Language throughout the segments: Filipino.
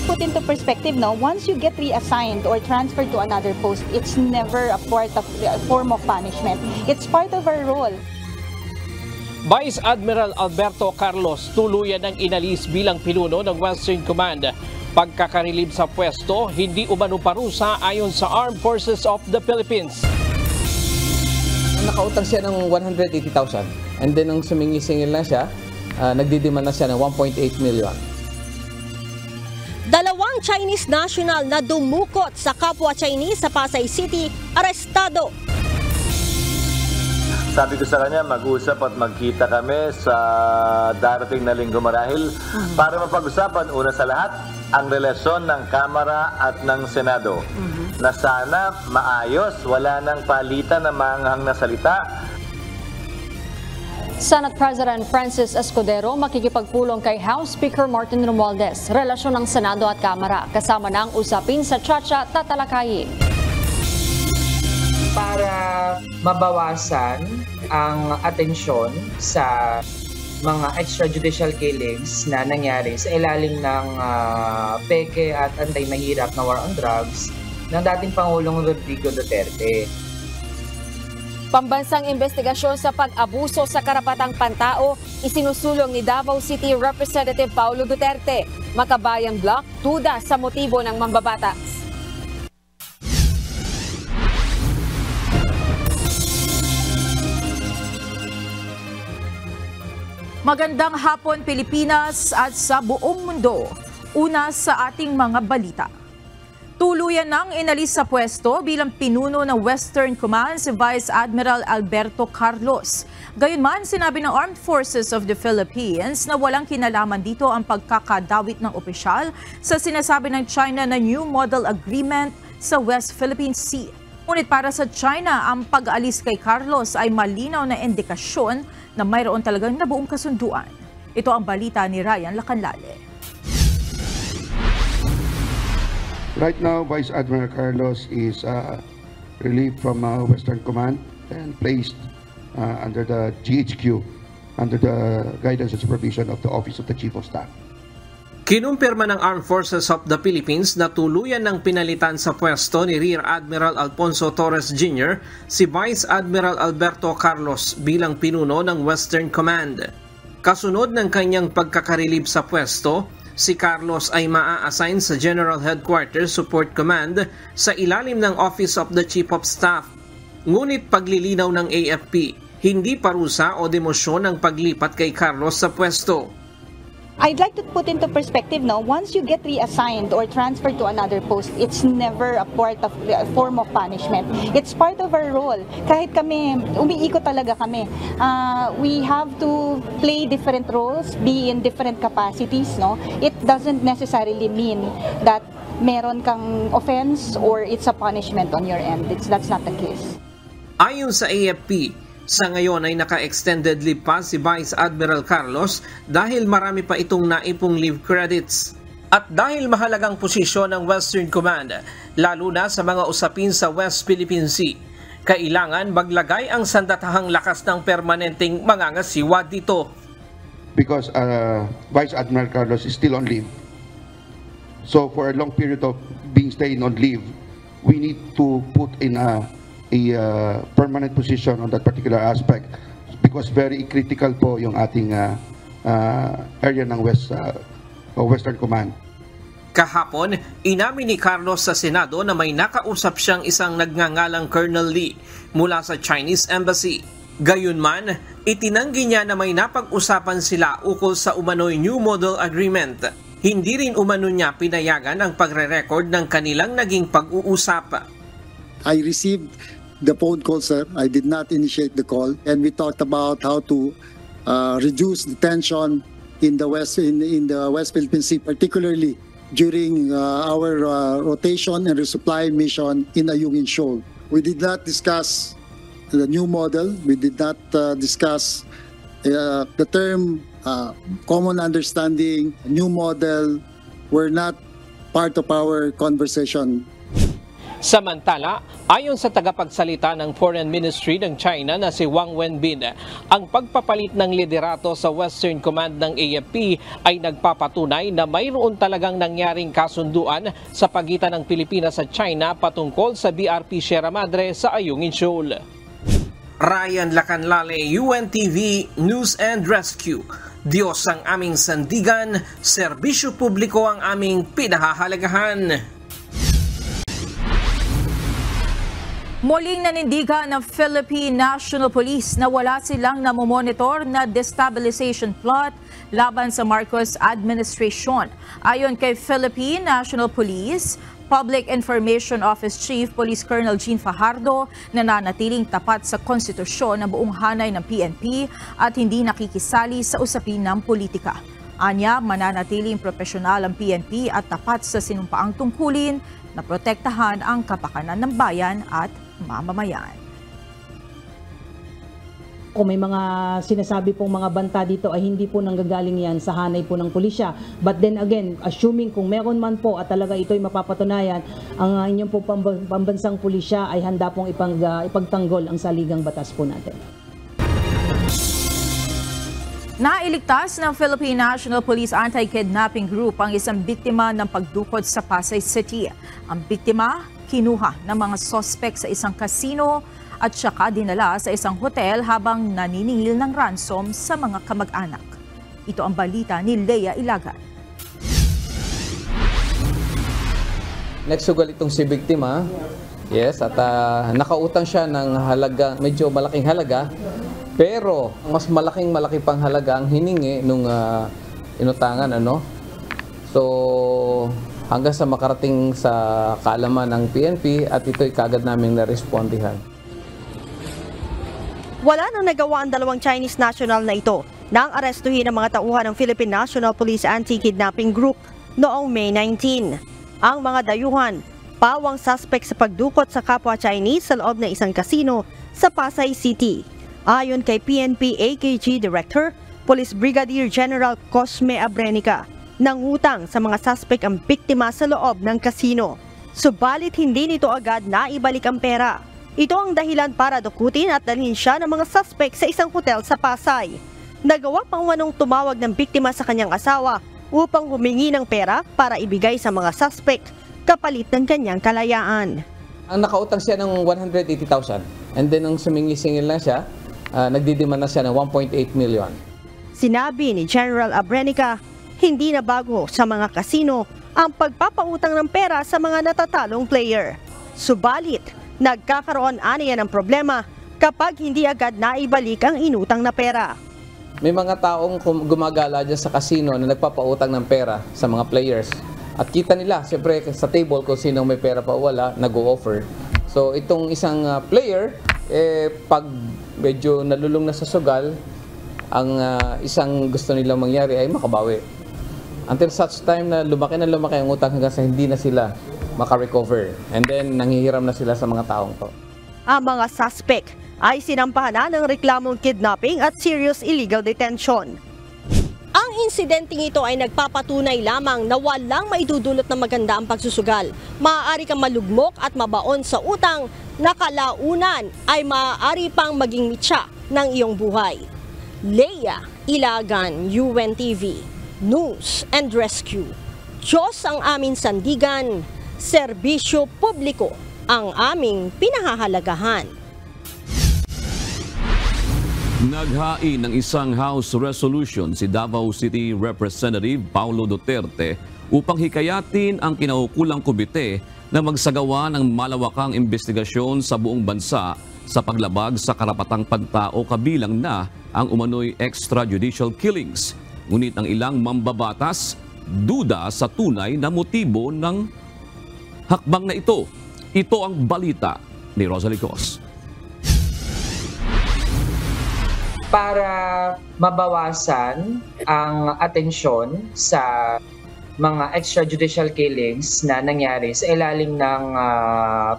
put into perspective, no, once you get reassigned or transferred to another post, it's never a form of punishment. It's part of our role. Vice Admiral Alberto Carlos tuluyan ng inalis bilang pinuno ng Western Command. Pagkakarilib sa pwesto, hindi umano parusa ayon sa Armed Forces of the Philippines. Nakautang siya ng 180,000 and then nung sumingi-singil na siya, nagdidemand na siya ng 1.8 million. Dalawang Chinese national na dumukot sa kapwa Chinese sa Pasay City, arestado. Sabi ko sa kanya, mag-usap at magkita kami sa darating na linggo marahil para mapag-usapan una sa lahat ang relasyon ng Kamara at ng Senado na sana maayos, wala nang palitan ng maanghang na salita. Senate President Francis Escudero makikipagpulong kay House Speaker Martin Romualdez. Relasyon ng Senado at Kamara kasama ng usapin sa Chacha tatalakayin. Para mabawasan ang atensyon sa mga extrajudicial killings na nangyari sa ilalim ng peke at antay-mahirap na war on drugs ng dating Pangulong Rodrigo Duterte. Pambansang investigasyon sa pag-abuso sa karapatang pantao isinusulong ni Davao City Representative Paulo Duterte. Makabayan Block, duda sa motibo ng mambabatas. Magandang hapon Pilipinas at sa buong mundo. Una sa ating mga balita. Tuluyan nang inalis sa pwesto bilang pinuno ng Western Command si Vice Admiral Alberto Carlos. Gayunman, sinabi ng Armed Forces of the Philippines na walang kinalaman dito ang pagkakadawit ng opisyal sa sinasabi ng China na New Model Agreement sa West Philippine Sea. Ngunit para sa China, ang pag-alis kay Carlos ay malinaw na indikasyon na mayroon talagang nabuong kasunduan. Ito ang balita ni Ryan Lacanlale. Right now, Vice Admiral Carlos is relieved from Western Command and placed under the GHQ, under the guidance and supervision of the Office of the Chief of Staff. Kinumpirma ng Armed Forces of the Philippines na tuluyan ng pinalitan sa pwesto ni Rear Admiral Alfonso Torres Jr. si Vice Admiral Alberto Carlos bilang pinuno ng Western Command. Kasunod ng kanyang pagkakarilib sa pwesto, si Carlos ay maa-assign sa General Headquarters Support Command sa ilalim ng Office of the Chief of Staff. Ngunit paglilinaw ng AFP, hindi parusa o demosyon ang paglipat kay Carlos sa pwesto. I'd like to put into perspective, no, once you get reassigned or transferred to another post, it's never a form of punishment. It's part of our role. Kahit kami, umiikot talaga kami. We have to play different roles, be in different capacities, no? It doesn't necessarily mean that meron kang offense or it's a punishment on your end. That's not the case. Ayon sa AFP, sa ngayon ay naka-extended leave pa si Vice Admiral Carlos dahil marami pa itong naipong leave credits. At dahil mahalagang posisyon ng Western Command, lalo na sa mga usapin sa West Philippine Sea, kailangan maglagay ang sandatahang lakas ng permanenteng mangangasiwa dito. Because Vice Admiral Carlos is still on leave. So for a long period of being staying on leave, we need to put in a permanent position on that particular aspect because very critical po yung ating area ng Western Command. Kahapon, inamin ni Carlos sa Senado na may nakausap siyang isang nagngangalang Colonel Lee mula sa Chinese Embassy. Gayunman, itinanggi niya na may napag-usapan sila ukol sa umano'y New Model Agreement. Hindi rin umano niya pinayagan ang pagre-record ng kanilang naging pag-uusap. I received the phone call, sir. I did not initiate the call, and we talked about how to reduce the tension in the West Philippine Sea, particularly during our rotation and resupply mission in Ayungin Shoal. We did not discuss the new model. We did not discuss the term common understanding, new model. Were not part of our conversation. Samantala, ayon sa tagapagsalita ng Foreign Ministry ng China na si Wang Wenbin, ang pagpapalit ng liderato sa Western Command ng AFP ay nagpapatunay na mayroon talagang nangyaring kasunduan sa pagitan ng Pilipinas at China patungkol sa BRP Sierra Madre sa Ayungin Shoal. Ryan Lacanlale, UNTV News and Rescue. Diyos ang aming sandigan, serbisyo publiko ang aming pinahahalagahan. Muling nanindigan ng Philippine National Police na wala silang namomonitor na destabilization plot laban sa Marcos administration. Ayon kay Philippine National Police, Public Information Office Chief Police Colonel Jean Fajardo, nananatiling tapat sa konstitusyon ng buong hanay ng PNP at hindi nakikisali sa usapin ng politika. Anya, mananatiling profesional ang PNP at tapat sa sinumpaang tungkulin na protektahan ang kapakanan ng bayan at mamamayan. Kung may mga sinasabi pong mga banta dito ay hindi po nanggagaling yan sa hanay po ng pulisya. But then again, assuming kung meron man po at talaga ito'y mapapatunayan, ang inyong po pambansang pulisya ay handa pong ipagtanggol ang saligang batas po natin. Nailigtas ng Philippine National Police Anti-Kidnapping Group ang isang biktima ng pagdukot sa Pasay City. Ang biktima, kinuha ng mga sospek sa isang kasino at saka dinala sa isang hotel habang naniningil ng ransom sa mga kamag-anak. Ito ang balita ni Leia Ilagan. Nagsugal itong si biktima. Yes, at nakautang siya ng halaga, medyo malaking halaga. Pero mas malaki pang halaga ang hiningi nung inutangan, ano? So hanggang sa makarating sa kaalaman ng PNP at ito'y kagad naming narespondihan. Wala nang nagawa ang dalawang Chinese national na ito nang arestuhin ang mga tauhan ng Philippine National Police Anti-Kidnapping Group noong May 19. Ang mga dayuhan, pawang suspect sa pagdukot sa kapwa Chinese sa loob ng isang kasino sa Pasay City. Ayon kay PNP AKG Director, Police Brigadier General Cosme Abrenica, nangutang sa mga suspect ang biktima sa loob ng kasino. Subalit hindi nito agad naibalik ang pera. Ito ang dahilan para dukutin at dalhin siya ng mga suspect sa isang hotel sa Pasay. Nagawa pang manong tumawag ng biktima sa kanyang asawa upang humingi ng pera para ibigay sa mga suspect kapalit ng kanyang kalayaan. Ang nakautang siya ng 180,000 and then nung sumingi-singil lang siya, nagdidiman na siya ng 1.8 million. Sinabi ni General Abrenica, hindi na bago sa mga kasino ang pagpapautang ng pera sa mga natatalong player. Subalit, nagkakaroon aniya ng problema kapag hindi agad naibalik ang inutang na pera. May mga taong gumagala dyan sa kasino na nagpapautang ng pera sa mga players. At kita nila, siyempre sa table kung sino may pera pa wala, nag-o-offer. So itong isang player, pag medyo nalulung na sa sugal, ang isang gusto nilang mangyari ay makabawi. Until such time na lumaki ang utang hanggang sa hindi na sila makarecover. And then nanghihiram na sila sa mga taong to. Ang mga suspect ay sinampahan na ng reklamong kidnapping at serious illegal detention. Ang insidenteng ito ay nagpapatunay lamang na walang maidudulot na maganda ang pagsusugal. Maaari kang malugmok at mabaon sa utang na kalaunan ay maaari pang maging mitsa ng iyong buhay. Leia Ilagan, UNTV News and Rescue. Diyos ang aming sandigan, serbisyo publiko ang aming pinahahalagahan. Naghain ng isang House Resolution si Davao City Representative Paulo Duterte upang hikayatin ang kinaukulang komite na magsagawa ng malawakang investigasyon sa buong bansa sa paglabag sa karapatang pantao kabilang na ang umano'y extrajudicial killings. Ngunit ang ilang mambabatas duda sa tunay na motibo ng hakbang na ito. Ito ang balita ni Rosalie Cos. Para mabawasan ang atensyon sa mga extrajudicial killings na nangyari sa ilalim ng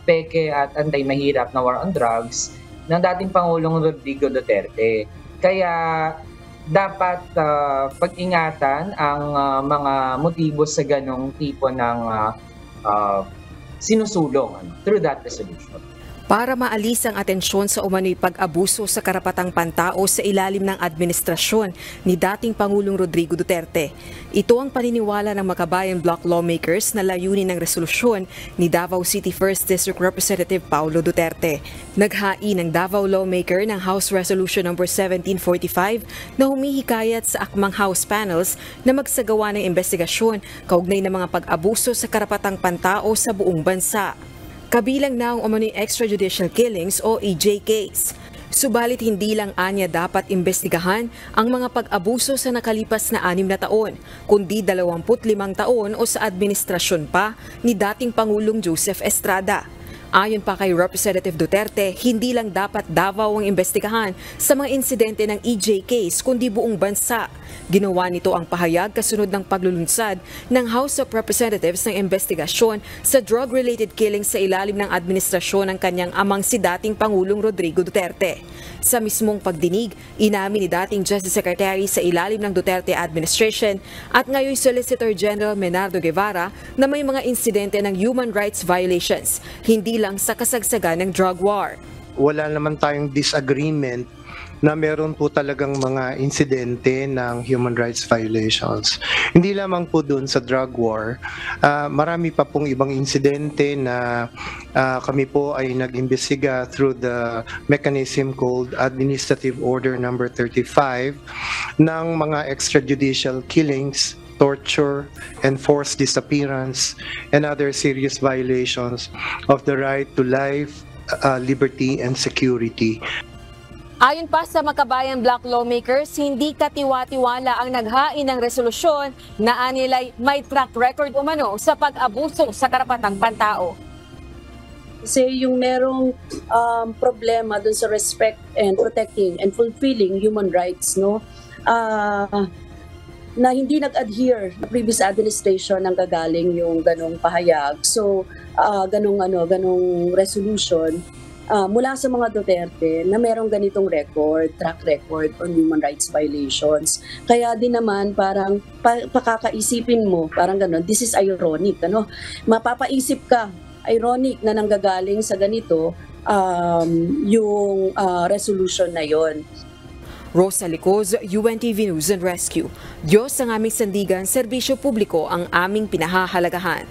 peke at antay-mahirap na war on drugs ng dating Pangulong Rodrigo Duterte. Kaya dapat pag-ingatan ang mga motibo sa ganong tipo ng sinusulong through that resolution. Para maalis ang atensyon sa umano'y pag-abuso sa karapatang pantao sa ilalim ng administrasyon ni dating Pangulong Rodrigo Duterte. Ito ang paniniwala ng Makabayan Bloc lawmakers na layunin ng resolusyon ni Davao City 1st District Representative Paulo Duterte. Naghain ng Davao lawmaker ng House Resolution No. 1745 na humihikayat sa akmang House panels na magsagawa ng investigasyon kaugnay ng mga pag-abuso sa karapatang pantao sa buong bansa. Kabilang na ang umano'y extrajudicial killings o EJKs. Subalit hindi lang anya dapat imbestigahan ang mga pag-abuso sa nakalipas na 6 na taon, kundi 25 taon o sa administrasyon pa ni dating Pangulong Joseph Estrada. Ayon pa kay Representative Duterte, hindi lang dapat Davao ang imbestigahan sa mga insidente ng EJKs kundi buong bansa. Ginawa nito ang pahayag kasunod ng paglulunsad ng House of Representatives ng investigasyon sa drug-related killings sa ilalim ng administrasyon ng kanyang amang si dating Pangulong Rodrigo Duterte. Sa mismong pagdinig, inamin ni dating Justice Secretary sa ilalim ng Duterte administration at ngayon Solicitor General Menardo Guevara na may mga insidente ng human rights violations, hindi lang sa kasagsagan ng drug war. Wala naman tayong disagreement na meron po talagang mga insidente ng human rights violations. Hindi lamang po dun sa drug war, marami pa pong ibang insidente na kami po ay nag-imbestiga through the mechanism called Administrative Order No. 35 ng mga extrajudicial killings, torture, and forced disappearance, and other serious violations of the right to life, liberty, and security. Ayon pa sa Makabayan Bloc lawmakers, hindi katiwa-tiwala ang naghain ng resolusyon na anilay may track record umano sa pag-abuso sa karapatang pantao. Kasi yung merong problema dun sa respect and protecting and fulfilling human rights, no? Na hindi nag-adhere na previous administration nang gagaling yung ganong pahayag. So, ganong resolution mula sa mga Duterte na merong ganitong track record on human rights violations. Kaya din naman parang pakakaisipin mo, parang ganon, this is ironic, ano? Mapapaisip ka, ironic na nanggagaling sa ganito yung resolution na yon. Rosa Licoz, UNTV News and Rescue. Diyos ang aming sandigan, serbisyo publiko ang aming pinahahalagahan.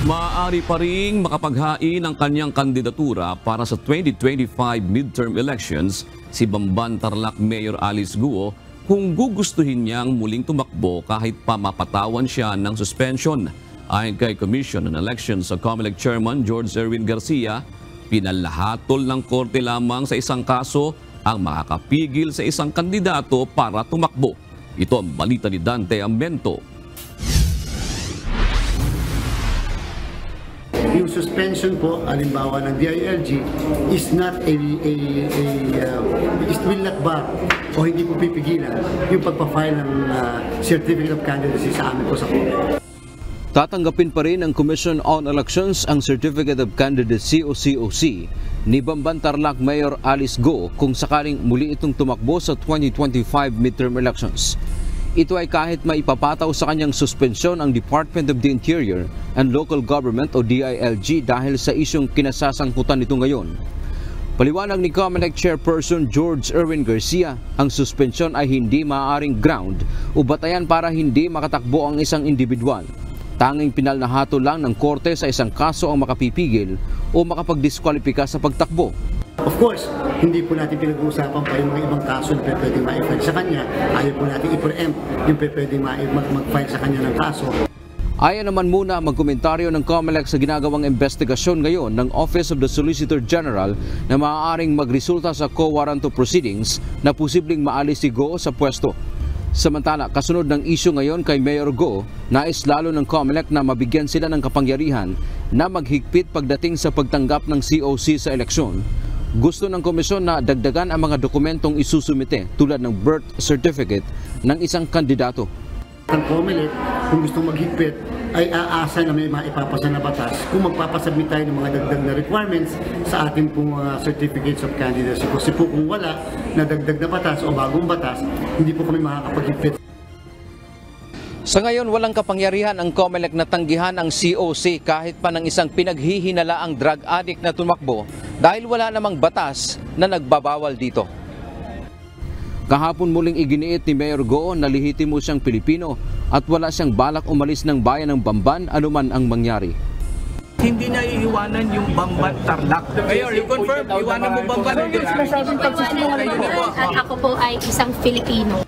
Maaari pa ring makapaghain ang kanyang kandidatura para sa 2025 midterm elections si Bamban Tarlac Mayor Alice Guo kung gugustuhin niyang muling tumakbo kahit pa mapatawan siya ng suspension. Ayon kay Commission on Elections sa COMELEC Chairman George Erwin Garcia, pinalahatol ng korte lamang sa isang kaso ang makakapigil sa isang kandidato para tumakbo. Ito ang balita ni Dante Amento. Yung suspension po, halimbawa ng DILG, is not is will not bar o hindi po pipigilan yung pagpa-file ng Certificate of Candidacy sa amin po sa Comelec. Tatanggapin pa rin ng Commission on Elections ang Certificate of Candidacy o COC ni Bamban Tarlac Mayor Alice Guo kung sakaling muli itong tumakbo sa 2025 midterm elections. Ito ay kahit maipapataw sa kanyang suspensyon ang Department of the Interior and Local Government o DILG dahil sa isyong kinasasangkutan nito ngayon. Paliwanag ni COMELEC Chairperson George Erwin Garcia, ang suspensyon ay hindi maaaring ground o batayan para hindi makatakbo ang isang individual. Tanging pinalnahatol lang ng korte sa isang kaso ang makapipigil o makapagdiskwalipika sa pagtakbo. Of course, hindi po natin pinag-uusapan pa yung mga ibang kaso na pwedeng ma-file sa kanya. Ayaw po natin i-preempt yung pwedeng mag-file sa kanya ng kaso. Ayan naman muna magkomentaryo ng COMELEC sa ginagawang investigasyon ngayon ng Office of the Solicitor General na maaaring magresulta sa co-warranto proceedings na posibleng maalis si Guo sa pwesto. Samantala, kasunod ng isyu ngayon kay Mayor Guo, nais lalo ng COMELEC na mabigyan sila ng kapangyarihan na maghigpit pagdating sa pagtanggap ng COC sa eleksyon. Gusto ng komisyon na dagdagan ang mga dokumentong isusumite tulad ng birth certificate ng isang kandidato. Ang COMELEC, kung gustong maghigpit, ay aasa na may maipapasa na batas kung magpapasubmit tayo ng mga dagdag na requirements sa ating pong certificates of candidacy. Kasi po kung wala na dagdag na batas o bagong batas, hindi po kami makakapaghigpit. Sa ngayon, walang kapangyarihan ang COMELEC na tanggihan ang COC kahit pa ng isang pinaghihinalaang drug addict na tumakbo dahil wala namang batas na nagbabawal dito. Kahapon muling iginiit ni Mayor Go na lehitimo siyang Pilipino at wala siyang balak umalis ng bayan ng Bamban anuman ang mangyari. Hindi niya iiwanan yung Bamban Tarlac. Mayor, you confirm, iwanan mo Bamban? At ako po ay isang Filipino.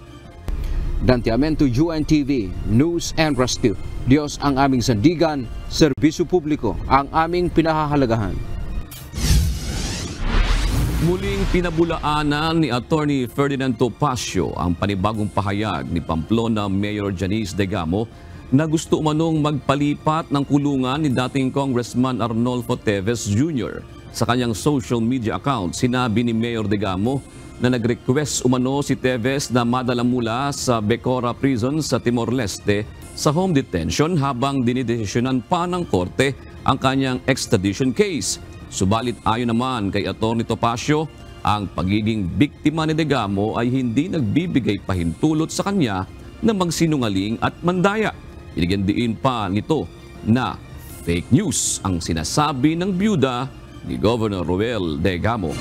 Dante Amento, UNTV, News and Rescue. Diyos ang aming sandigan, serbisyo publiko ang aming pinahahalagahan. Muling pinabulaanan ni Attorney Ferdinand Topacio ang panibagong pahayag ni Pamplona Mayor Janice Degamo na gusto umanong magpalipat ng kulungan ni dating Congressman Arnolfo Teves Jr. Sa kanyang social media account, sinabi ni Mayor Degamo na nag-request umano si Teves na madala mula sa Becora Prison sa Timor-Leste sa home detention habang dinidesisyonan pa ng korte ang kanyang extradition case. Subalit ayon naman kay Atty. Topacio, ang pagiging biktima ni Degamo ay hindi nagbibigay pahintulot sa kanya na magsinungaling at mandaya. Binigyan diin pa nito na fake news ang sinasabi ng byuda ni Governor Roel Degamo.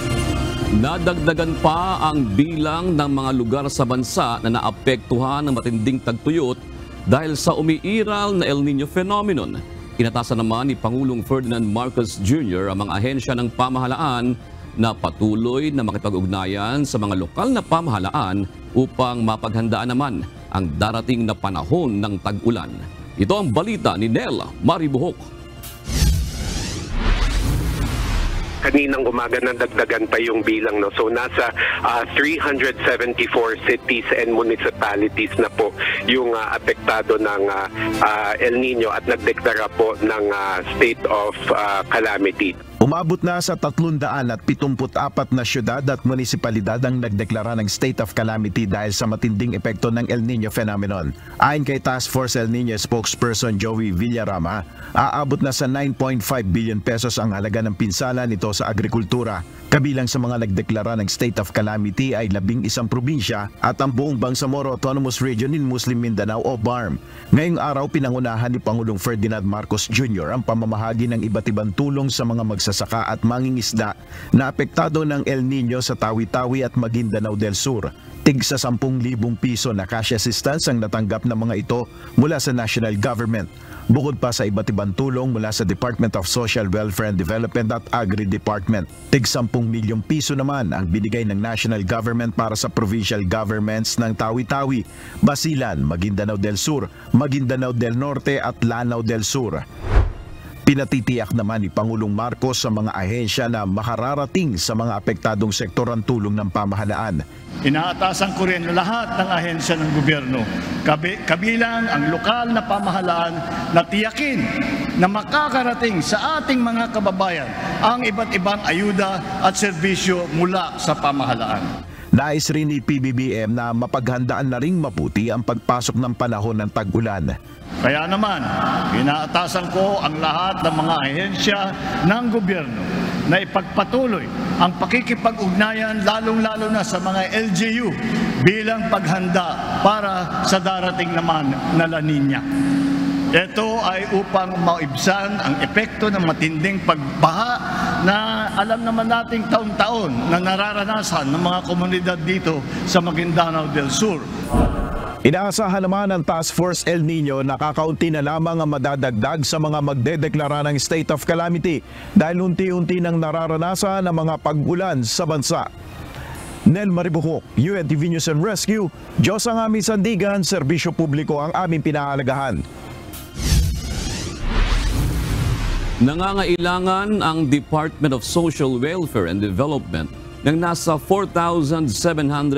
Nadagdagan pa ang bilang ng mga lugar sa bansa na naapektuhan ng matinding tagtuyot dahil sa umiiral na El Niño phenomenon. Inatasan naman ni Pangulong Ferdinand Marcos Jr. ang mga ahensya ng pamahalaan na patuloy na makipag-ugnayan sa mga lokal na pamahalaan upang mapaghandaan naman ang darating na panahon ng tag-ulan. Ito ang balita ni Nel Maribuhok. Kaninang umaga nadagdagan pa yung bilang, no? So nasa 374 cities and municipalities na po yung apektado ng El Niño at nagdeklara po ng state of calamity. Umabot na sa 374 na syudad at munisipalidad ang nagdeklara ng state of calamity dahil sa matinding epekto ng El Niño phenomenon. Ayon kay Task Force El Niño spokesperson Joey Villarama, aabot na sa 9.5 billion pesos ang halaga ng pinsala nito sa agrikultura. Kabilang sa mga nagdeklara ng state of calamity ay 11 probinsya at ang buong Bangsamoro Autonomous Region in Muslim Mindanao o BARM. Ngayong araw pinangunahan ni Pangulong Ferdinand Marcos Jr. ang pamamahagi ng iba't ibang tulong sa mga magsasaka at mangingisda na apektado ng El Niño sa Tawi-Tawi at Maguindanao del Sur. Tig sa 10,000 piso na cash assistance ang natanggap ng mga ito mula sa national government. Bukod pa sa iba't ibang tulong mula sa Department of Social Welfare and Development at Agri-Department. Tig 10 milyong piso naman ang binigay ng national government para sa provincial governments ng Tawi-Tawi, Basilan, Maguindanao del Sur, Maguindanao del Norte at Lanao del Sur. Pinatitiyak naman ni Pangulong Marcos sa mga ahensya na makararating sa mga apektadong sektor ang tulong ng pamahalaan. Inaatasan ko rin lahat ng ahensya ng gobyerno, kabilang ang lokal na pamahalaan na tiyakin na makakarating sa ating mga kababayan ang iba't ibang ayuda at serbisyo mula sa pamahalaan. Nais rin ni PBBM na mapaghandaan na ring mabuti ang pagpasok ng panahon ng tag-ulan. Kaya naman, inaatasan ko ang lahat ng mga ahensya ng gobyerno na ipagpatuloy ang pakikipag-ugnayan lalong-lalo na sa mga LGU bilang paghanda para sa darating naman na La Niña. Ito ay upang maibsan ang epekto ng matinding pagbaha na alam naman nating taon-taon na nararanasan ng mga komunidad dito sa Maguindanao del Sur. Inaasahan naman ng Task Force El Niño na kakaunti na lamang ang madadagdag sa mga magdedeklara ng state of calamity dahil unti-unti nang nararanasan ang mga pag-ulan sa bansa. Nel Maribuhok, UNTV News and Rescue, Diyos ang aming sandigan, serbisyo publiko ang aming pinahalagahan. Nangangailangan ang Department of Social Welfare and Development ng nasa 4,700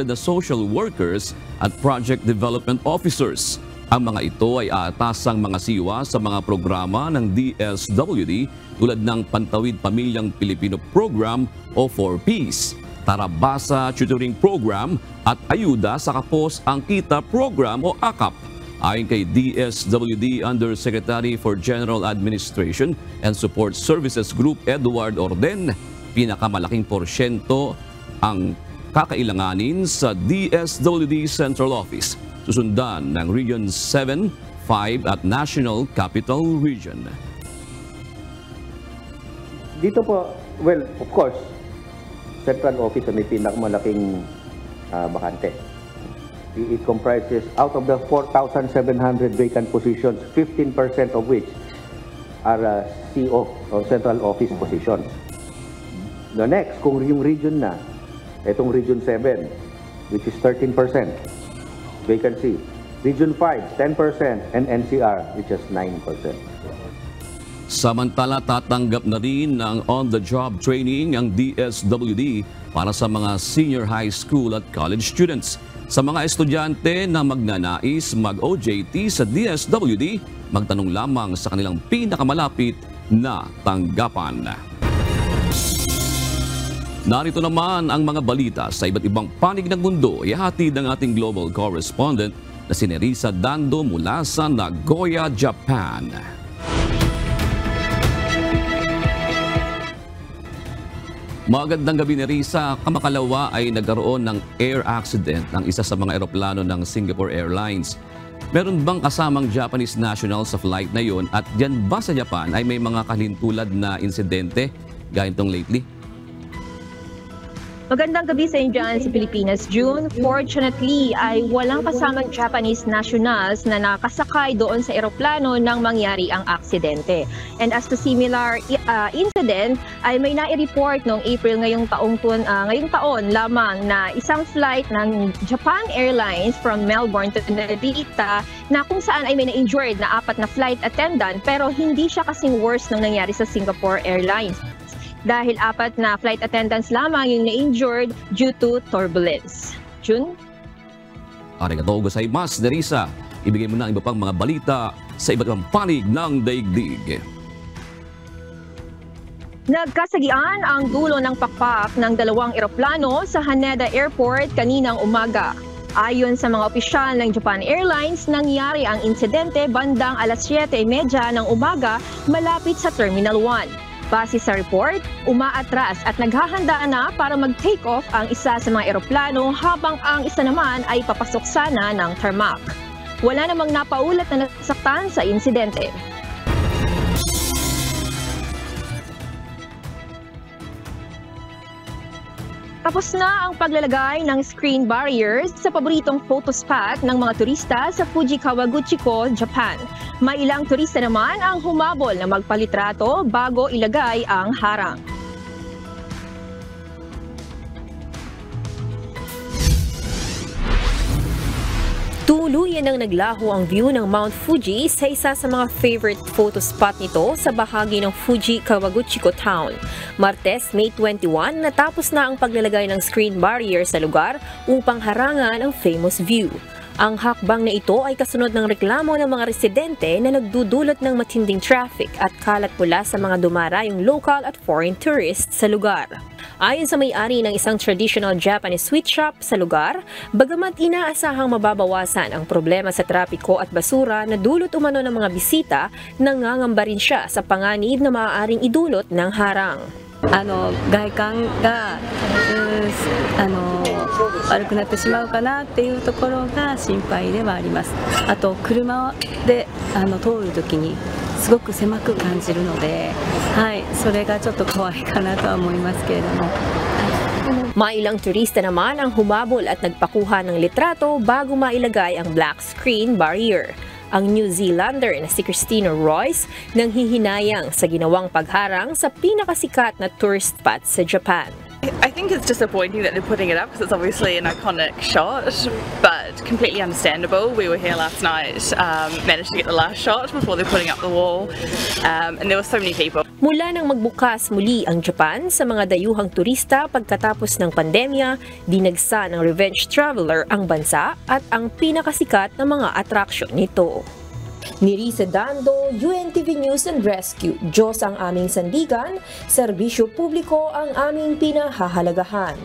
na social workers at project development officers. Ang mga ito ay aatasang mga siwa sa mga programa ng DSWD tulad ng Pantawid Pamilyang Pilipino Program o 4Ps, Tarabasa Tutoring Program at Ayuda sa Kapos ang Kita Program o AKAP. Ayon kay DSWD Undersecretary for General Administration and Support Services Group Edward Orden, pinakamalaking porsyento ang kakailanganin sa DSWD Central Office, susundan ng Region 7, 5 at National Capital Region. Dito po, well, of course, Central Office ay may pinakamalaking bakante. It comprises, out of the 4,700 vacant positions, 15% of which are CO or Central Office positions. The next, kung yung region na, itong Region 7, which is 13% vacancy. Region 5, 10%, and NCR, which is 9%. Samantala, tatanggap na rin ng on-the-job training ang DSWD para sa mga senior high school at college students. Sa mga estudyante na magnanais mag-OJT sa DSWD, magtanong lamang sa kanilang pinakamalapit na tanggapan. Narito naman ang mga balita sa iba't ibang panig ng mundo. Ihatid ng ating global correspondent na si Nerissa Dando mula sa Nagoya, Japan. Magandang gabi, Nerissa. Kamakalawa ay nagkaroon ng air accident ng isa sa mga eroplano ng Singapore Airlines. Meron bang kasamang Japanese national sa flight na yon at dyan ba sa Japan ay may mga kalintulad na insidente gaya nitong lately? Magandang gabi sa inyo dyan sa Pilipinas, June. Fortunately, ay walang kasamang Japanese nationals na nakasakay doon sa eroplano nang mangyari ang aksidente. And as to similar incident, ay may nai-report noong April ngayong taon lamang na isang flight ng Japan Airlines from Melbourne to Narita na kung saan ay may na-injured na 4 na flight attendant pero hindi siya kasing worse nung nangyari sa Singapore Airlines. Dahil 4 na flight attendants lamang yung na-injured due to turbulence. June? Arigatou gozaimasu, Nerissa. Ibigay mo na ang iba pang mga balita sa iba't ibang panig ng daigdig. Nagkasagian ang dulo ng pakpak ng 2 eroplano sa Haneda Airport kaninang umaga. Ayon sa mga opisyal ng Japan Airlines, nangyari ang insidente bandang alas 7:30 ng umaga malapit sa Terminal 1. Base sa report, umaatras at naghahanda na para mag-take off ang isa sa mga eroplano habang ang isa naman ay papasok sana ng tarmac. Wala namang napaulat na nasaktan sa insidente. Tapos na ang paglalagay ng screen barriers sa paboritong photo spot ng mga turista sa Fuji Kawaguchiko, Japan. May ilang turista naman ang humabol na magpalitrato bago ilagay ang harang. Tuluyan nang naglaho ang view ng Mount Fuji sa isa sa mga favorite photo spot nito sa bahagi ng Fuji Kawaguchiko Town. Martes, May 21, natapos na ang paglalagay ng screen barrier sa lugar upang harangan ang famous view. Ang hakbang na ito ay kasunod ng reklamo ng mga residente na nagdudulot ng matinding traffic at kalat mula sa mga dumarayong local at foreign tourists sa lugar. Ayon sa may-ari ng isang traditional Japanese sweet shop sa lugar, bagamat inaasahang mababawasan ang problema sa trapiko at basura na dulot umano ng mga bisita, nangangamba rin siya sa panganib na maaaring idulot ng harang. 外観が悪くなってしまうかなっていうところが心配ではあります。あと車で通るときにすごく狭く感じるので、それがちょっと怖いかなとは思いますけれども。Mailang turista naman ang humabol at nagpakuha ng litrato bago mailagay ang black screen barrier. Ang New Zealander na si Christina Royce nanghihinayang sa ginawang pagharang sa pinakasikat na tourist spot sa Japan. I think it's disappointing that they're putting it up because it's obviously an iconic shot, but completely understandable. We were here last night, managed to get the last shot before they're putting up the wall, and there were so many people. Mula nang magbukas muli ang Japan sa mga dayuhang turista pagkatapos ng pandemya, dinagsa ng revenge traveler ang bansa at ang pinakasikat na mga atraksyon nito. Nerissa Dando, UNTV News and Rescue. Diyos ang aming sandigan, serbisyo publiko ang aming pinahahalagahan.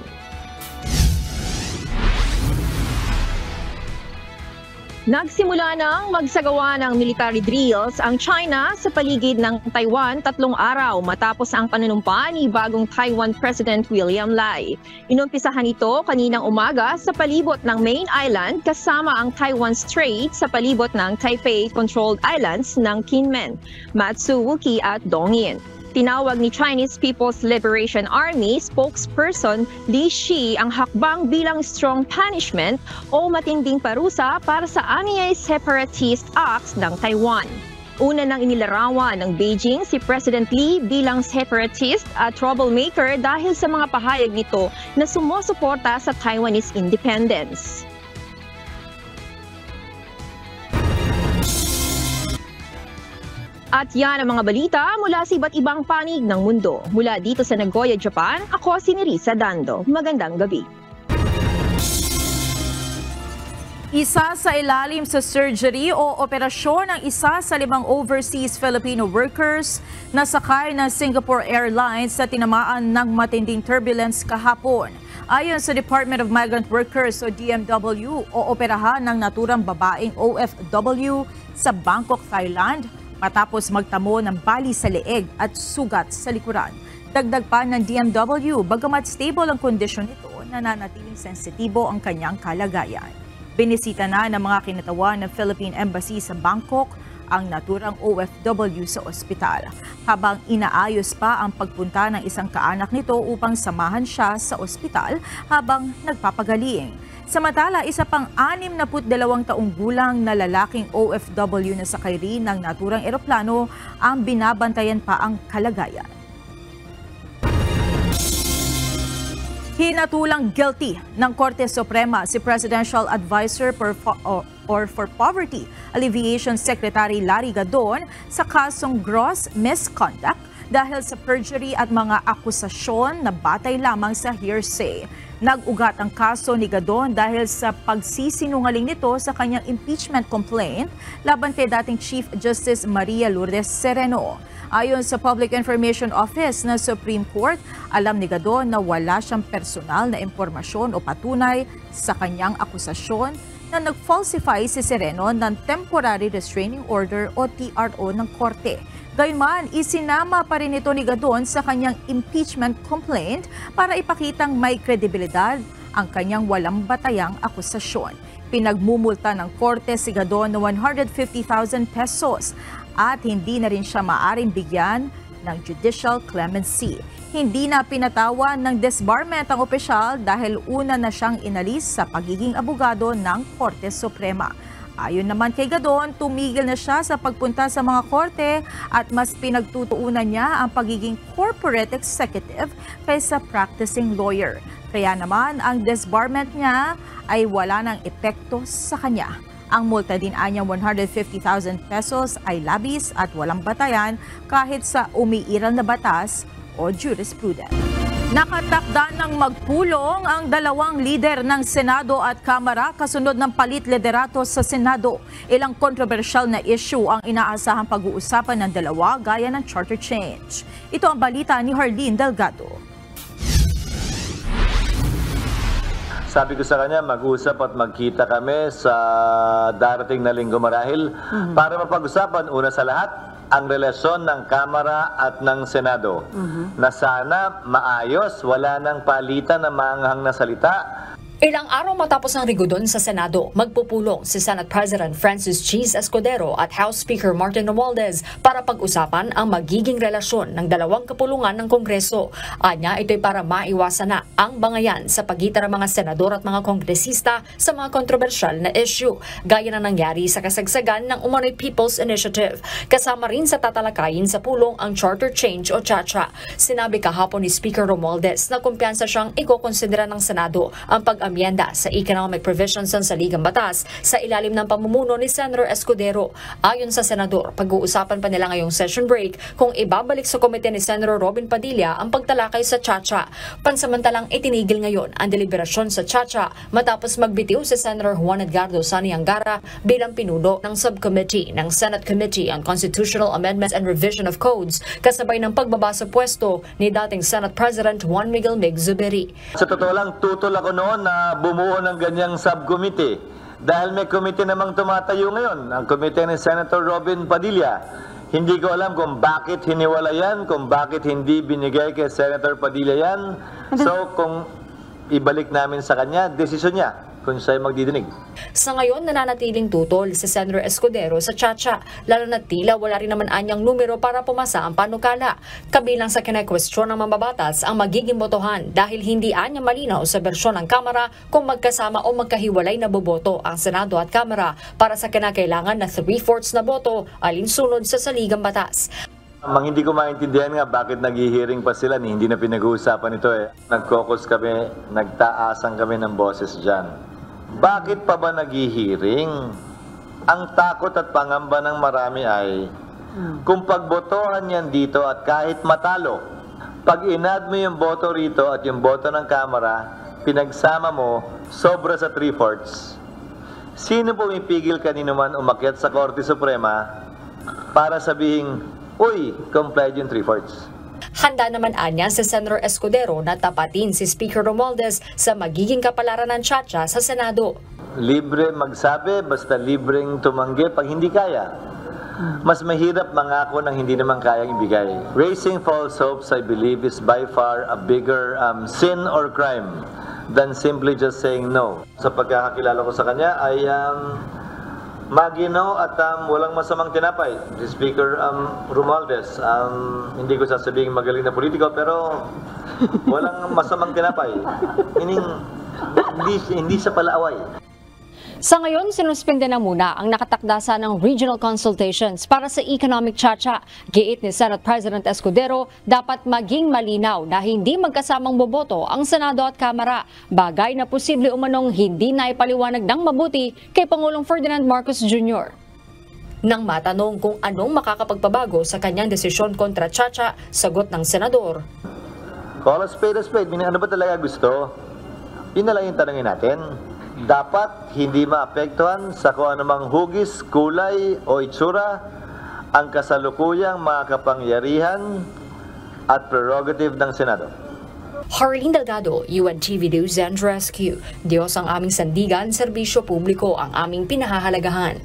Nagsimula nang magsagawa ng military drills ang China sa paligid ng Taiwan 3 araw matapos ang panunumpa ni bagong Taiwan President William Lai. Inumpisahan ito kaninang umaga sa palibot ng Main Island kasama ang Taiwan Strait sa palibot ng Taipei-controlled islands ng Kinmen, Matsuwuki at Dongyin. Tinawag ni Chinese People's Liberation Army spokesperson Li Shi ang hakbang bilang strong punishment o matinding parusa para sa anti-separatist acts ng Taiwan. Una nang inilarawan ng Beijing si President Li bilang separatist at troublemaker dahil sa mga pahayag nito na sumusuporta sa Taiwanese independence. At yan ang mga balita mula sa iba't ibang panig ng mundo. Mula dito sa Nagoya, Japan, ako si Nerissa Dando. Magandang gabi. Isa sa ilalim sa surgery o operasyon ng isa sa 5 overseas Filipino workers na sakay ng Singapore Airlines sa tinamaan ng matinding turbulence kahapon. Ayon sa Department of Migrant Workers o DMW, ooperahan ng naturang babaeng OFW sa Bangkok, Thailand, matapos magtamo ng bali sa leeg at sugat sa likuran. Dagdag pa ng DMW, bagamat stable ang kondisyon nito, nananatiling sensitibo ang kanyang kalagayan. Binisita na ng mga kinatawan ng Philippine Embassy sa Bangkok ang naturang OFW sa ospital, habang inaayos pa ang pagpunta ng isang kaanak nito upang samahan siya sa ospital habang nagpapagaling. Samantala, isa pang 62 taong gulang na lalaking OFW na sakay rin ng naturang eroplano ang binabantayan pa ang kalagayan. Hinatulang guilty ng Korte Suprema si Presidential Advisor for Poverty Alleviation Secretary Larry Gadon sa kasong gross misconduct dahil sa perjury at mga akusasyon na batay lamang sa hearsay. Nag-ugat ang kaso ni Gadon dahil sa pagsisinungaling nito sa kanyang impeachment complaint laban kay dating Chief Justice Maria Lourdes Sereno. Ayon sa Public Information Office ng Supreme Court, alam ni Gadon na wala siyang personal na impormasyon o patunay sa kanyang akusasyon na nag-falsify si Sereno ng Temporary Restraining Order o TRO ng Korte. Gayunman, isinama pa rin ito ni Gadon sa kanyang impeachment complaint para ipakitang may kredibilidad ang kanyang walang batayang akusasyon. Pinagmumulta ng Korte si Gadon na 150,000 pesos at hindi na rin siya maaring bigyan ng judicial clemency. Hindi na pinatawan ng disbarment ang opisyal dahil una na siyang inalis sa pagiging abogado ng Korte Suprema. Ayon naman kay Gadon, tumigil na siya sa pagpunta sa mga korte at mas pinagtutuunan niya ang pagiging corporate executive kaysa practicing lawyer. Kaya naman ang disbarment niya ay wala ng epekto sa kanya. Ang multa din anyang 150,000 pesos ay labis at walang batayan kahit sa umiiral na batas o jurisprudence. Nakatakda ng magpulong ang 2 lider ng Senado at Kamara kasunod ng palit liderato sa Senado. Ilang kontrobersyal na issue ang inaasahang pag-uusapan ng dalawa gaya ng charter change. Ito ang balita ni Harleen Delgado. Sabi ko sa kanya, mag-usap at magkita kami sa darating na linggo marahil para mapag-usapan una sa lahat ang relasyon ng Kamara at ng Senado na sana maayos, wala nang palitan na maanghang na salita. Ilang araw matapos ang rigudon sa Senado, magpupulong si Senate President Francis Cheese Escudero at House Speaker Martin Romualdez para pag-usapan ang magiging relasyon ng dalawang kapulungan ng Kongreso. Anya, ito'y para maiwasan na ang bangayan sa pagitan ng mga senador at mga kongresista sa mga kontrobersyal na issue, gaya na nangyari sa kasagsagan ng umano'y People's Initiative. Kasama rin sa tatalakayin sa pulong ang charter change o CHACHA. Sinabi kahapon ni Speaker Romualdez na kumpiyansa siyang ikokonsidera ng Senado ang pag-amyenda sa economic provisions ng saligang batas sa ilalim ng pamumuno ni Senator Escudero. Ayon sa senador, pag-uusapan pa nila ngayong session break kung ibabalik sa komite ni Senator Robin Padilla ang pagtalakay sa CHACHA. Pansamantalang itinigil ngayon ang deliberasyon sa CHACHA matapos magbitiw si Senator Juan Edgardo Sani Angara bilang pinuno ng subcommittee ng Senate Committee on Constitutional Amendments and Revision of Codes kasabay ng pagbaba sa pwesto ni dating Senate President Juan Miguel Mig Zubiri. Sa totoo lang, tutol ako noon na bumuo ng ganyang subcommittee Dahil may komite namang tumatayo ngayon, ang komite ni Senator Robin Padilla. Hindi ko alam kung bakit hiniwala yan, kung bakit hindi binigay kay Senator Padilla yan. So kung ibalik namin sa kanya, desisyon niya kung siya'y magdidinig. Sa ngayon, nananatiling tutol si Senator Escudero sa Chacha, lalo na tila wala rin naman anyang numero para pumasa ang panukala. Kabilang sa kine-question ng mambabatas ang magiging botohan dahil hindi anya malinaw sa bersyon ng Kamara kung magkasama o magkahiwalay na boboto ang Senado at Kamara para sa kinakailangan na 3/4 na boto alinsunod sa saligang batas. Hindi ko maintindihan nga bakit nag-hearing pa sila, hindi na pinag-uusapan ito eh. Nag-caucus kami, nagtaasan kami ng boses dyan. Bakit pa ba nag-hearing? Ang takot at pangamba ng marami ay kung pagbotohan yan dito at kahit matalo, pag inad mo yung boto rito at yung boto ng Kamara, pinagsama mo, sobra sa 3/4. Sino pumipigil kanino man umakyat sa Korte Suprema para sabihing, uy, complied yung 3/4? Handa naman anya si Senator Escudero na tapatin si Speaker Romualdez sa magiging kapalaran ng Chacha sa Senado. Libre magsabi, basta libreng tumanggi pag hindi kaya. Mas mahirap mangako ng hindi naman kayang ibigay. Raising false hopes, I believe, is by far a bigger sin or crime than simply just saying no. Sa pagkakakilala ko sa kanya ay maginaw at walang masamang tinapay. Si Speaker Romualdez, hindi ko sasabihin magaling na politiko, pero walang masamang tinapay. Hindi sa palaaway. Sa ngayon, sinuspende na muna ang nakatakdasa ng regional consultations para sa economic chacha. Giit ni Senate President Escudero, dapat maging malinaw na hindi magkasamang boboto ang Senado at Kamara. Bagay na posible umanong hindi na ipaliwanag ng mabuti kay Pangulong Ferdinand Marcos Jr. Nang matanong kung anong makakapagpabago sa kanyang desisyon kontra Chacha, sagot ng senador. Call a spade, ano ba talaga gusto? Yun na lang yung tanongin natin. Dapat hindi maapektuhan sa kung anumang hugis, kulay o itsura ang kasalukuyang mga kapangyarihan at prerogative ng Senado. Harleen Delgado, UNTV News and Rescue. Diyos ang aming sandigan, serbisyo publiko ang aming pinahahalagahan.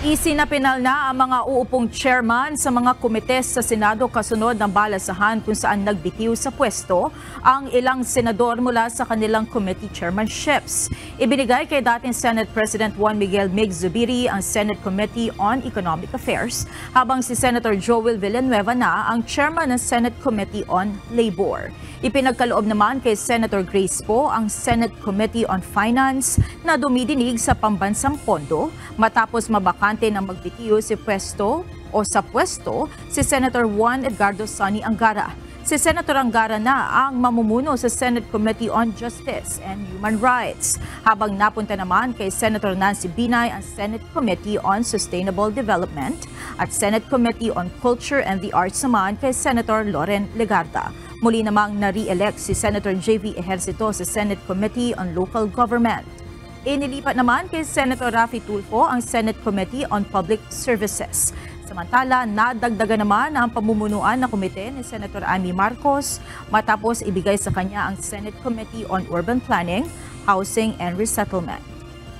Isinapinal na ang mga uupong chairman sa mga komite sa Senado kasunod ng balasahan kung saan nagbitiw sa pwesto ang ilang senador mula sa kanilang committee chairmanships. Ibinigay kay dating Senate President Juan Miguel Mig Zubiri ang Senate Committee on Economic Affairs, habang si Senator Joel Villanueva na ang chairman ng Senate Committee on Labor. Ipinagkaloob naman kay Senator Grace Poe ang Senate Committee on Finance na dumidinig sa pambansang pondo matapos mabakante na magbitiw sa pwesto si Senator Juan Edgardo Sonny Angara. Si Senator Angara na ang mamumuno sa Senate Committee on Justice and Human Rights, habang napunta naman kay Senator Nancy Binay ang Senate Committee on Sustainable Development at Senate Committee on Culture and the Arts naman kay Senator Loren Legarda. Muli namang na-re-elect si Senator J.V. Ejercito sa Senate Committee on Local Government. Inilipat naman kay Senator Raffy Tulfo ang Senate Committee on Public Services. Samantala, nadagdagan naman ang pamumunuan na komite ni Senator Amy Marcos matapos ibigay sa kanya ang Senate Committee on Urban Planning, Housing and Resettlement.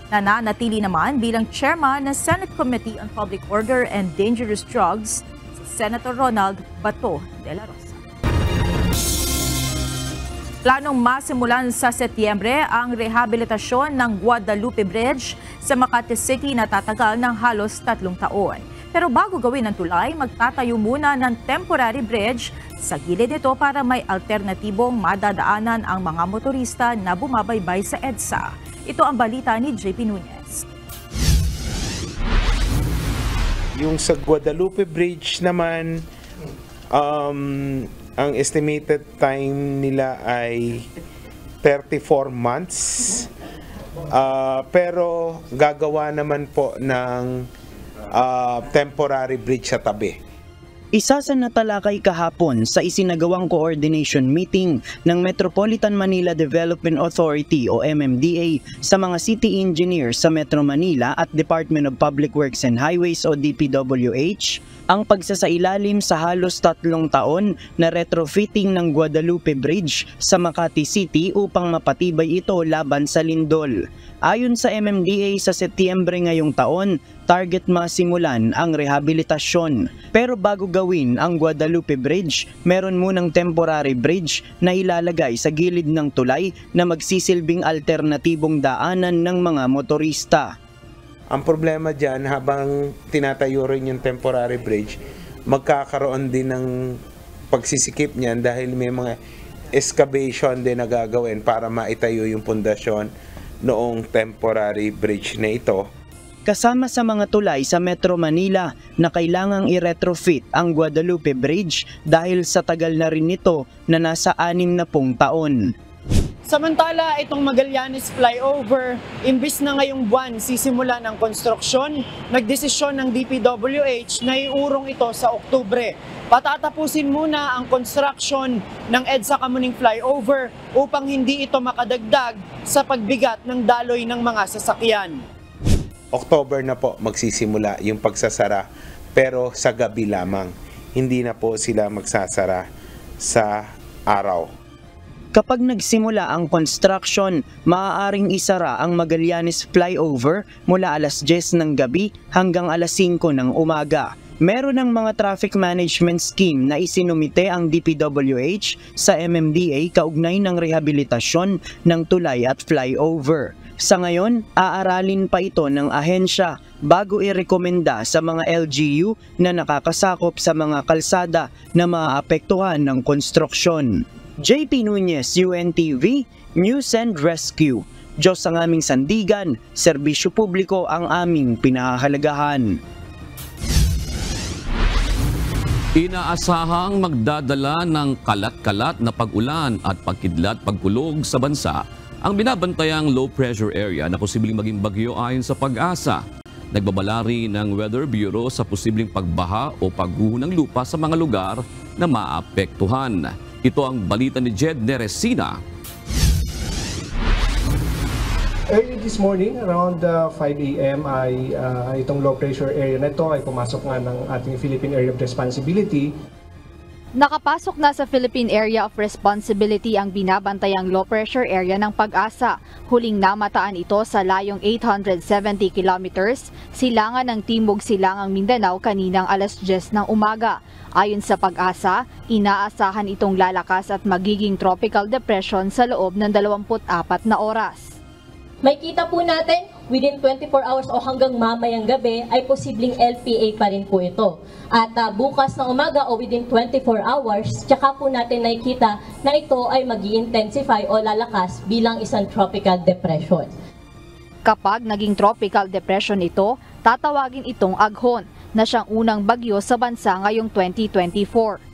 Nananatili naman bilang chairman ng Senate Committee on Public Order and Dangerous Drugs si Senator Ronald Bato de la Rosa. Planong masimulan sa Setyembre ang rehabilitasyon ng Guadalupe Bridge sa Makati City na tatagal ng halos 3 taon. Pero bago gawin ang tulay, magtatayo muna ng temporary bridge sa gilid nito para may alternatibong madadaanan ang mga motorista na bumabaybay sa EDSA. Ito ang balita ni JP Nunez. Yung sa Guadalupe Bridge naman, ang estimated time nila ay 34 months. Pero gagawa naman po ng temporary bridge sa tabi. Isa sa natalakay kahapon sa isinagawang coordination meeting ng Metropolitan Manila Development Authority o MMDA sa mga city engineers sa Metro Manila at Department of Public Works and Highways o DPWH, ang pagsasailalim sa halos 3 taon na retrofitting ng Guadalupe Bridge sa Makati City upang mapatibay ito laban sa lindol. Ayon sa MMDA, sa Setyembre ngayong taon, target masimulan ang rehabilitasyon. Pero bago gawin ang Guadalupe Bridge, meron munang temporary bridge na ilalagay sa gilid ng tulay na magsisilbing alternatibong daanan ng mga motorista. Ang problema dyan, habang tinatayo rin yung temporary bridge, magkakaroon din ng pagsisikip niyan dahil may mga excavation din na gagawin para maitayo yung pundasyon noong temporary bridge na ito. Kasama sa mga tulay sa Metro Manila na kailangang i-retrofit ang Guadalupe Bridge dahil sa tagal na rin nito na nasa 60 taon. Samantala, itong Magallanes Flyover, imbis na ngayong buwan sisimula ng konstruksyon, nagdesisyon ng DPWH na iurong ito sa Oktubre. Patatapusin muna ang construction ng EDSA Kamuning Flyover upang hindi ito makadagdag sa pagbigat ng daloy ng mga sasakyan. October na po magsisimula yung pagsasara, pero sa gabi lamang. Hindi na po sila magsasara sa araw. Kapag nagsimula ang construction, maaaring isara ang Magallanes Flyover mula alas 10 ng gabi hanggang alas 5 ng umaga. Meron ng mga traffic management scheme na isinumite ang DPWH sa MMDA kaugnay ng rehabilitasyon ng tulay at flyover. Sa ngayon, aaralin pa ito ng ahensya bago irekomenda sa mga LGU na nakakasakop sa mga kalsada na maaapektuhan ng konstruksyon. JP Nunez, UNTV, News and Rescue. Diyos ang aming sandigan, serbisyo publiko ang aming pinahahalagahan. Inaasahang magdadala ng kalat-kalat na pag-ulan at pagkidlat-pagkulog sa bansa ang binabantayang low pressure area na posibleng maging bagyo ayon sa Pag-asa. Nagbabala rin ng Weather Bureau sa posibleng pagbaha o pagguho ng lupa sa mga lugar na maapektuhan. Ito ang balita ni Jed Neresina. Early this morning, around 5 a.m. ay itong low pressure area na ito ay pumasok nga ng ating Philippine Area of Responsibility. Nakapasok na sa Philippine Area of Responsibility ang binabantayang low pressure area ng Pag-asa. Huling namataan ito sa layong 870 kilometers, silangan ng Timog Silangang Mindanao kaninang alas 10 ng umaga. Ayon sa Pag-asa, inaasahan itong lalakas at magiging tropical depression sa loob ng 24 na oras. May kita po natin, within 24 hours o hanggang mamayang gabi ay posibleng LPA pa rin po ito. At bukas na umaga o within 24 hours, tsaka po natin nakikita na ito ay mag-i-intensify o lalakas bilang isang tropical depression. Kapag naging tropical depression ito, tatawagin itong aghon na siyang unang bagyo sa bansa ngayong 2024.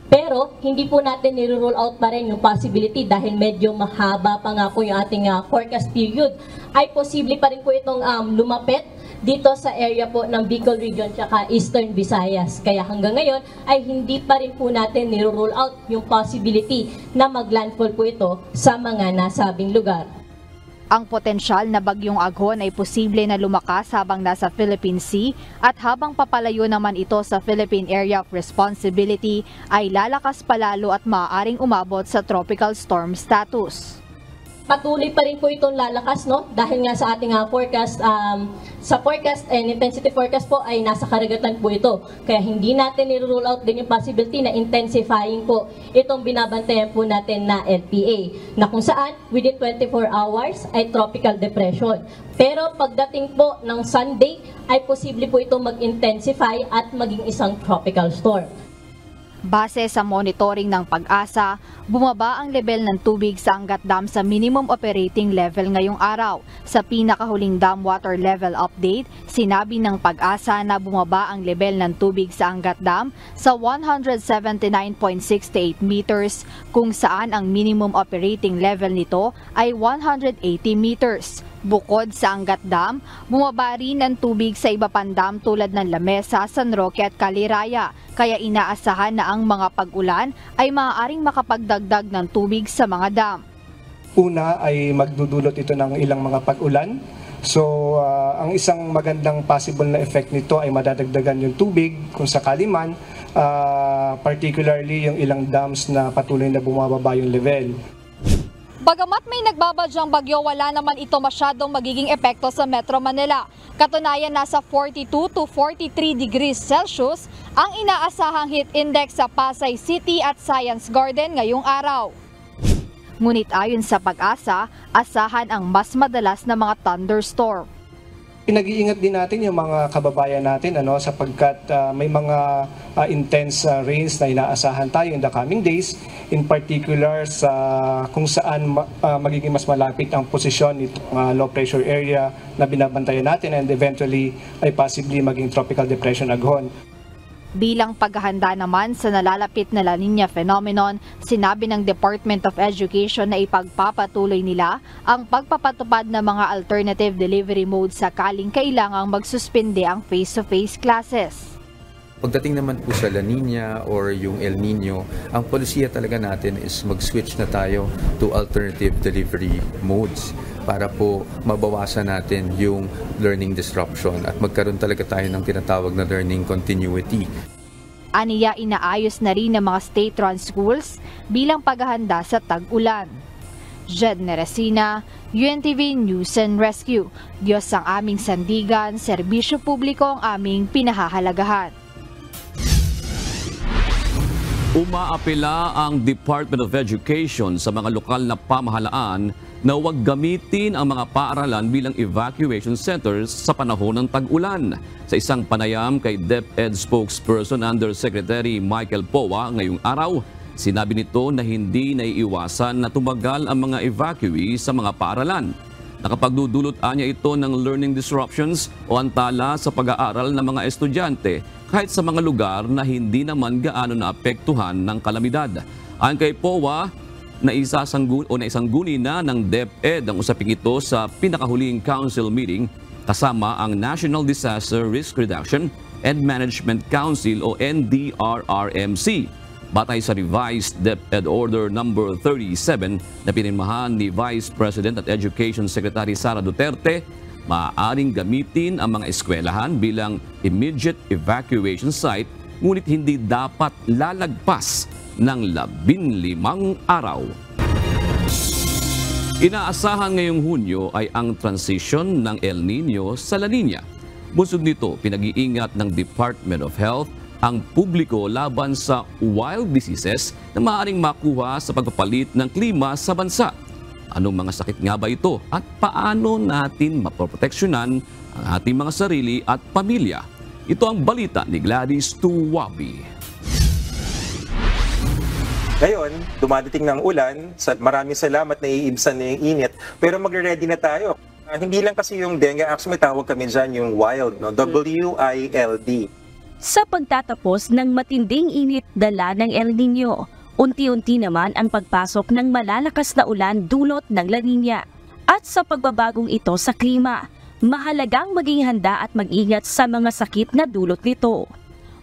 Pero hindi po natin nire-rule out pa rin yung possibility dahil medyo mahaba pa nga po yung ating forecast period. Ay posible pa rin po itong lumapit dito sa area po ng Bicol Region tsaka Eastern Visayas. Kaya hanggang ngayon ay hindi pa rin po natin nire-rule out yung possibility na maglandfall po ito sa mga nasabing lugar. Ang potensyal na bagyong aghon ay posible na lumakas habang nasa Philippine Sea at habang papalayo naman ito sa Philippine Area of Responsibility ay lalakas palalo at maaaring umabot sa tropical storm status. Patuloy pa rin po itong lalakas, no? Dahil nga sa ating forecast, sa forecast and intensity forecast po ay nasa karagatan po ito. Kaya hindi natin i-rule out din yung possibility na intensifying po itong binabantayan po natin na LPA. Na kung saan, within 24 hours ay tropical depression. Pero pagdating po ng Sunday, ay posible po itong mag-intensify at maging isang tropical storm. Base sa monitoring ng Pag-asa, bumaba ang level ng tubig sa Angat Dam sa minimum operating level ngayong araw. Sa pinakahuling dam water level update, sinabi ng Pag-asa na bumaba ang level ng tubig sa Angat Dam sa 179.68 meters, kung saan ang minimum operating level nito ay 180 meters. Bukod sa Angat Dam, bumaba rin ang tubig sa iba pang dam tulad ng Lamesa, San Roque at Caliraya, kaya inaasahan na ang mga pag-ulan ay maaaring makapagdagdag ng tubig sa mga dam. Una ay magdudulot ito ng ilang mga pag-ulan. So ang isang magandang possible na effect nito ay madadagdagan yung tubig kung sakali man, particularly yung ilang dams na patuloy na bumababa yung level. Bagamat may nagbabadyang bagyo, wala naman ito masyadong magiging epekto sa Metro Manila. Katunayan, nasa 42 to 43 degrees Celsius ang inaasahang heat index sa Pasay City at Science Garden ngayong araw. Ngunit ayon sa Pag-asa, asahan ang mas madalas na mga thunderstorm. Pinag-iingat din natin yung mga kababayan natin sapagkat may mga intense rains na inaasahan tayo in the coming days, in particular sa kung saan magiging mas malapit ang posisyon nitong low pressure area na binabantayan natin and eventually ay possibly maging tropical depression aghon. Bilang paghahanda naman sa nalalapit na La Niña phenomenon, sinabi ng Department of Education na ipagpapatuloy nila ang pagpapatupad ng mga alternative delivery modes sakaling kailangang magsuspende ang face-to-face classes. Pagdating naman po sa La Niña or yung El Nino, ang polisiya talaga natin is mag-switch na tayo to alternative delivery modes para po mabawasan natin yung learning disruption at magkaroon talaga tayo ng tinatawag na learning continuity. Aniya, inaayos na rin ng mga state-run schools bilang paghahanda sa tag-ulan. Jed Neresina, UNTV News and Rescue. Diyos ang aming sandigan, serbisyo publiko ang aming pinahahalagahan. Umaapela ang Department of Education sa mga lokal na pamahalaan na huwag gamitin ang mga paaralan bilang evacuation centers sa panahon ng tag-ulan. Sa isang panayam kay DepEd spokesperson Undersecretary Michael Powa ngayong araw, sinabi nito na hindi naiiwasan na tumagal ang mga evacuees sa mga paaralan. Nakapagdudulot niya ito ng learning disruptions o antala sa pag-aaral ng mga estudyante kahit sa mga lugar na hindi naman gaano naapektuhan ng kalamidad. Ayon kay Powa, naisangguni na ng DepEd ang usaping ito sa pinakahuling council meeting kasama ang National Disaster Risk Reduction and Management Council o NDRRMC. Batay sa revised DepEd Order No. 37 na pinirmahan ni Vice President at Education Secretary Sara Duterte, maaaring gamitin ang mga eskwelahan bilang immediate evacuation site, ngunit hindi dapat lalagpas ng 15 araw. Inaasahan ngayong Hunyo ay ang transition ng El Nino sa La Niña. Busog nito, pinag-iingat ng Department of Health ang publiko laban sa wild diseases na maaaring makuha sa pagpapalit ng klima sa bansa. Anong mga sakit nga ba ito at paano natin mapoproteksyonan ang ating mga sarili at pamilya? Ito ang balita ni Gladys Tuwabi. Ngayon, dumadating ng ulan, maraming salamat na iibsan na yung init, pero magre-ready na tayo. Hindi lang kasi yung dengue, actually may tawag kami dyan yung wild, no? WILD. Sa pagtatapos ng matinding init dala ng El Nino, unti-unti naman ang pagpasok ng malalakas na ulan dulot ng La Niña. At sa pagbabagong ito sa klima, mahalagang maging handa at mag-ingat sa mga sakit na dulot nito.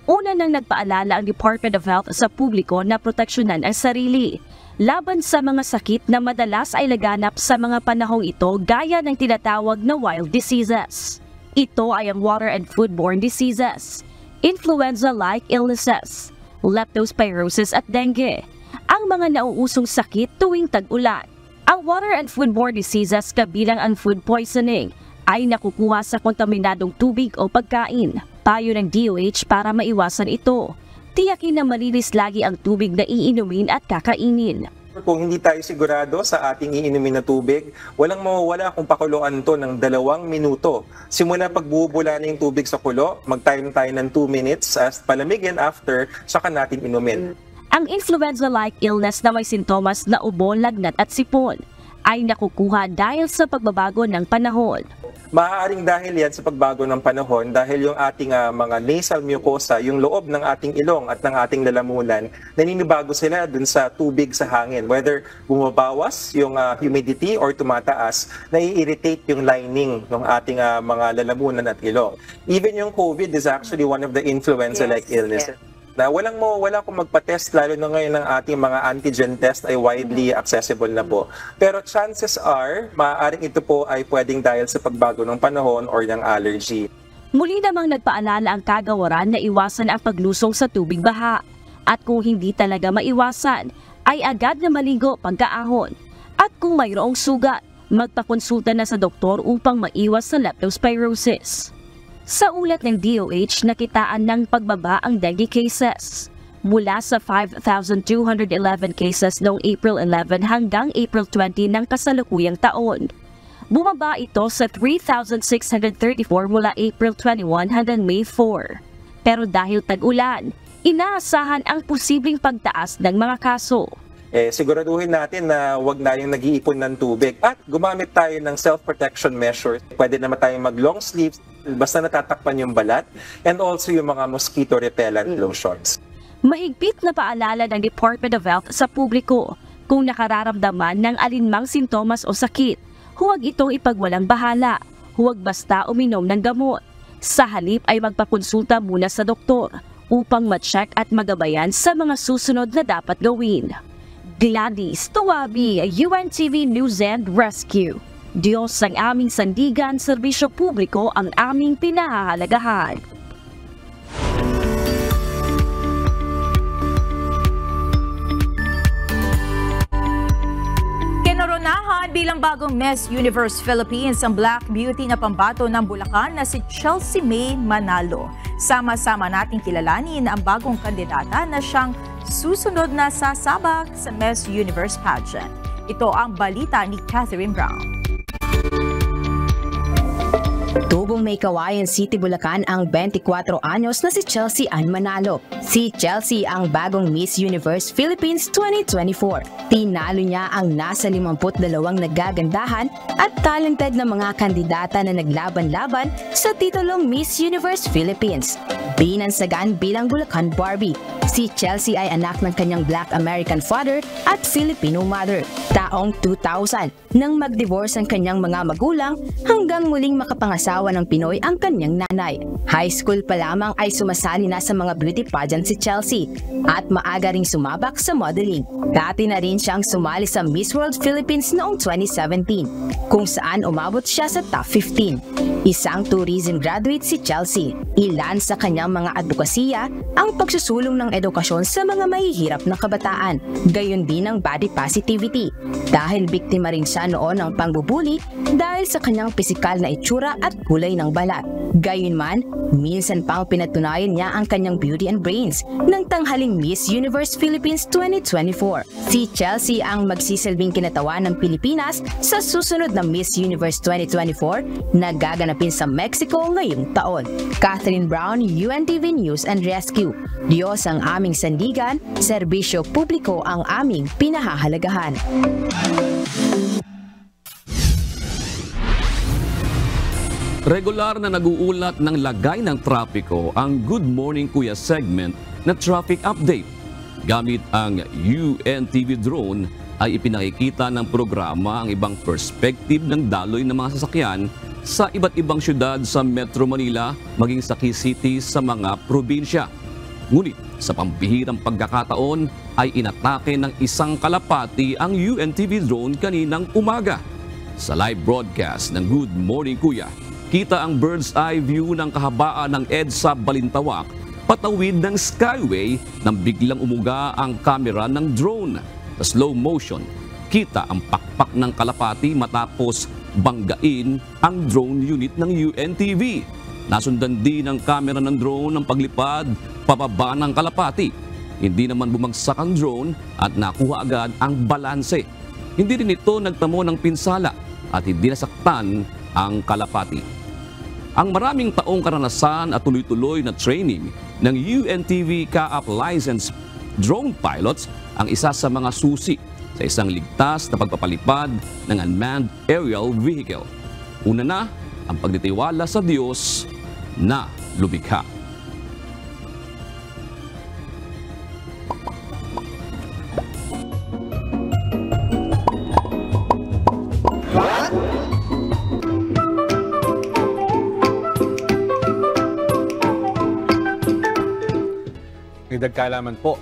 Una nang nagpaalala ang Department of Health sa publiko na proteksyonan ang sarili laban sa mga sakit na madalas ay laganap sa mga panahong ito gaya ng tinatawag na wild diseases. Ito ay ang water and foodborne diseases, influenza-like illnesses, leptospirosis at dengue, ang mga nauusong sakit tuwing tag-ulan. Ang water and foodborne diseases kabilang ang food poisoning ay nakukuha sa kontaminadong tubig o pagkain. Payo ng DOH para maiwasan ito. Tiyakin na malinis lagi ang tubig na iinumin at kakainin. Kung hindi tayo sigurado sa ating iinumin na tubig, walang mawawala kung pakuluan to ng 2 minuto. Simula pagbubula na yung tubig sa kulo, mag-time tayo ng 2 minutes as palamigin after, saka natin inumin. Ang influenza-like illness na may sintomas na ubo, lagnat at sipon ay nakukuha dahil sa pagbabago ng panahon. Maaaring dahil yan sa pagbago ng panahon, dahil yung ating mga nasal mucosa, yung loob ng ating ilong at ng ating lalamunan, naninibago sila dun sa tubig sa hangin. Whether bumabawas yung humidity or tumataas, nai-irritate yung lining ng ating mga lalamunan at ilong. Even yung COVID is actually one of the influenza-like illnesses. Na wala akong magpa-test, lalo na ngayon ng ating mga antigen test ay widely accessible na po. Pero chances are, maaaring ito po ay pwedeng dahil sa pagbago ng panahon or ng allergy. Muli namang nagpaalala ang kagawaran na iwasan ang paglusong sa tubig baha. At kung hindi talaga maiwasan, ay agad na maligo pagkaahon. At kung mayroong sugat, magpakonsulta na sa doktor upang maiwas sa leptospirosis. Sa ulat ng DOH, nakitaan ng pagbaba ang dengue cases. Mula sa 5,211 cases noong April 11 hanggang April 20 ng kasalukuyang taon. Bumaba ito sa 3,634 mula April 21 hanggang May 4. Pero dahil tag-ulan, inaasahan ang posibleng pagtaas ng mga kaso. Siguraduhin natin na wag na yung nag-iipon ng tubig at gumamit tayo ng self-protection measures. Pwede naman tayong mag-long sleeves basta natatakpan yung balat and also yung mga mosquito repellent lotions. Mahigpit na paalala ng Department of Health sa publiko kung nakararamdaman ng alinmang sintomas o sakit. Huwag itong ipagwalang bahala. Huwag basta uminom ng gamot. Sa halip ay magpakonsulta muna sa doktor upang ma-check at magabayan sa mga susunod na dapat gawin. Gladys Tawabi, UNTV News and Rescue. Diyos ang aming sandigan, serbisyo publiko ang aming pinahahalagahan. Kinoronahan bilang bagong Miss Universe Philippines ang Black Beauty na pambato ng Bulacan na si Chelsea May Manalo. Sama-sama nating kilalanin ang bagong kandidata na siyang susunod na sasabak sa Miss Universe pageant. Ito ang balita ni Catherine Brown. Tubong may Kawayan City, Bulacan ang 24 anyos na si Chelsea Ann Manalo. Si Chelsea ang bagong Miss Universe Philippines 2024. Tinalo niya ang nasa 52 nagagandahan at talented na mga kandidata na naglaban-laban sa titulong Miss Universe Philippines. Binansagan bilang Bulacan Barbie. Si Chelsea ay anak ng kanyang Black American father at Filipino mother. Taong 2000 nang mag-divorce ang kanyang mga magulang hanggang muling makapangasawa ng Pinoy ang kanyang nanay. High school pa lamang ay sumasali na sa mga beauty pageant si Chelsea at maaga ring sumabak sa modeling. Dati na rin siyang sumali sa Miss World Philippines noong 2017 kung saan umabot siya sa top 15. Isang tourism graduate si Chelsea. Ilan sa kanyang mga advokasya ang pagsusulong ng edukasyon sa mga mahihirap na kabataan, gayon din ang body positivity. Dahil biktima rin siya noon ng pangbubuli dahil sa kanyang pisikal na itsura at kulay ng balat. Gayunman, minsan pang pinatunayan niya ang kanyang beauty and brains ng tanghaling Miss Universe Philippines 2024. Si Chelsea ang magsisilbing kinatawan ng Pilipinas sa susunod na Miss Universe 2024 na gaganapin sa Mexico ngayong taon. Catherine Brown, UNTV News and Rescue. Diyos ang aming sandigan, serbisyo publiko ang aming pinahahalagahan. Regular na nag-uulat ng lagay ng trapiko ang Good Morning Kuya segment na traffic update. Gamit ang UNTV drone ay ipinakikita ng programa ang ibang perspective ng daloy ng mga sasakyan sa iba't ibang syudad sa Metro Manila maging sa key cities sa mga probinsya. Ngunit sa pambihirang pagkakataon ay inatake ng isang kalapati ang UNTV drone kaninang umaga. Sa live broadcast ng Good Morning Kuya, kita ang bird's eye view ng kahabaan ng EDSA Balintawak patawid ng skyway nang biglang umuga ang kamera ng drone. Sa slow motion, kita ang pakpak ng kalapati matapos banggain ang drone unit ng UNTV. Nasundan din ng kamera ng drone ang paglipad pababa ng kalapati. Hindi naman bumagsak ang drone at nakuha agad ang balanse. Hindi rin ito nagtamo ng pinsala at hindi nasaktan ang kalapati. Ang maraming taong karanasan at tuloy-tuloy na training ng UNTV CAAP licensed drone pilots ang isa sa mga susi sa isang ligtas na pagpapalipad ng unmanned aerial vehicle. Una na ang pagtitiwala sa Diyos na lumikha. Nagkalaman po,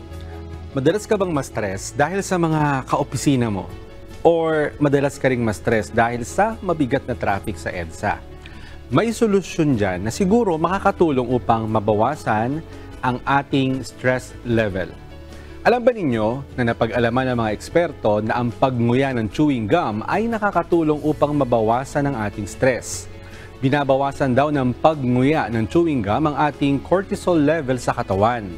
madalas ka bang ma-stress dahil sa mga kaopisina mo? Or madalas ka ring ma-stress dahil sa mabigat na traffic sa EDSA? May solusyon dyan na siguro makakatulong upang mabawasan ang ating stress level. Alam ba ninyo na napag-alaman ng mga eksperto na ang pagnguya ng chewing gum ay nakakatulong upang mabawasan ang ating stress? Binabawasan daw ng pagnguya ng chewing gum ang ating cortisol level sa katawan.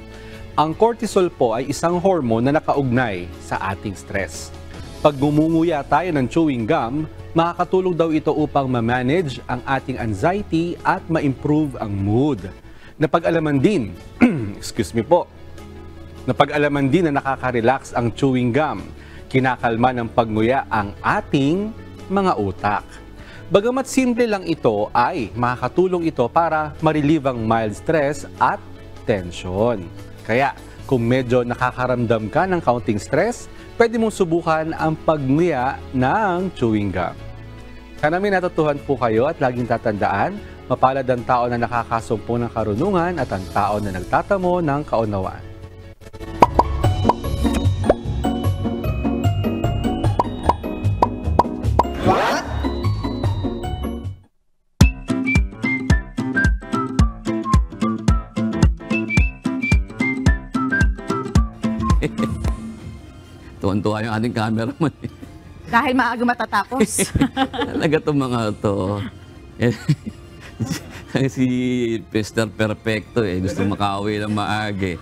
Ang cortisol po ay isang hormone na nakaugnay sa ating stress. Pag gumunguya tayo ng chewing gum, makakatulong daw ito upang ma-manage ang ating anxiety at ma-improve ang mood. Napag-alaman din, napag-alaman din na nakaka-relax ang chewing gum. Kinakalma ng pagnguya ang ating mga utak. Bagamat simple lang ito, ay makakatulong ito para ma-relieve ang mild stress at tension. Kaya, kung medyo nakakaramdam ka ng kaunting stress, pwede mong subukan ang pagnguya ng chewing gum. Sana may natutuhan po kayo at laging tatandaan, mapalad ang tao na nakakasumpo ng karunungan at ang tao na nagtatamo ng kaunawaan. Tuwan-tuwa yung ating cameraman. Dahil maaga matatapos. Talaga itong mga to. Si Mr. Perfecto gusto makauwi ng maaga.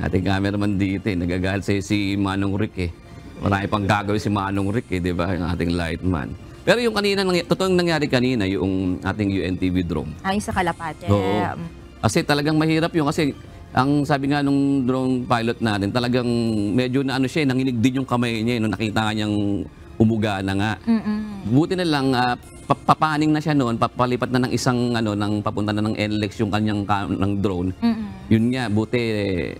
Ating cameraman dito nagagalit sa'yo si Manong Rick Marami pang gagawin si Manong Rick di ba? Yung ating lightman. Pero yung kanina, totoong nangyari kanina, yung ating UNTV drone. Ay, sa Kalapate. Oo. Kasi talagang mahirap yung kasi ang sabi nga nung drone pilot natin, talagang medyo na siya, nanginig din yung kamay niya nung nakita niyang umuga na nga. Buti na lang, papaning na siya noon, papalipat na ng isang, ng papunta na ng NLEX yung kanyang ng drone. Yun nga, buti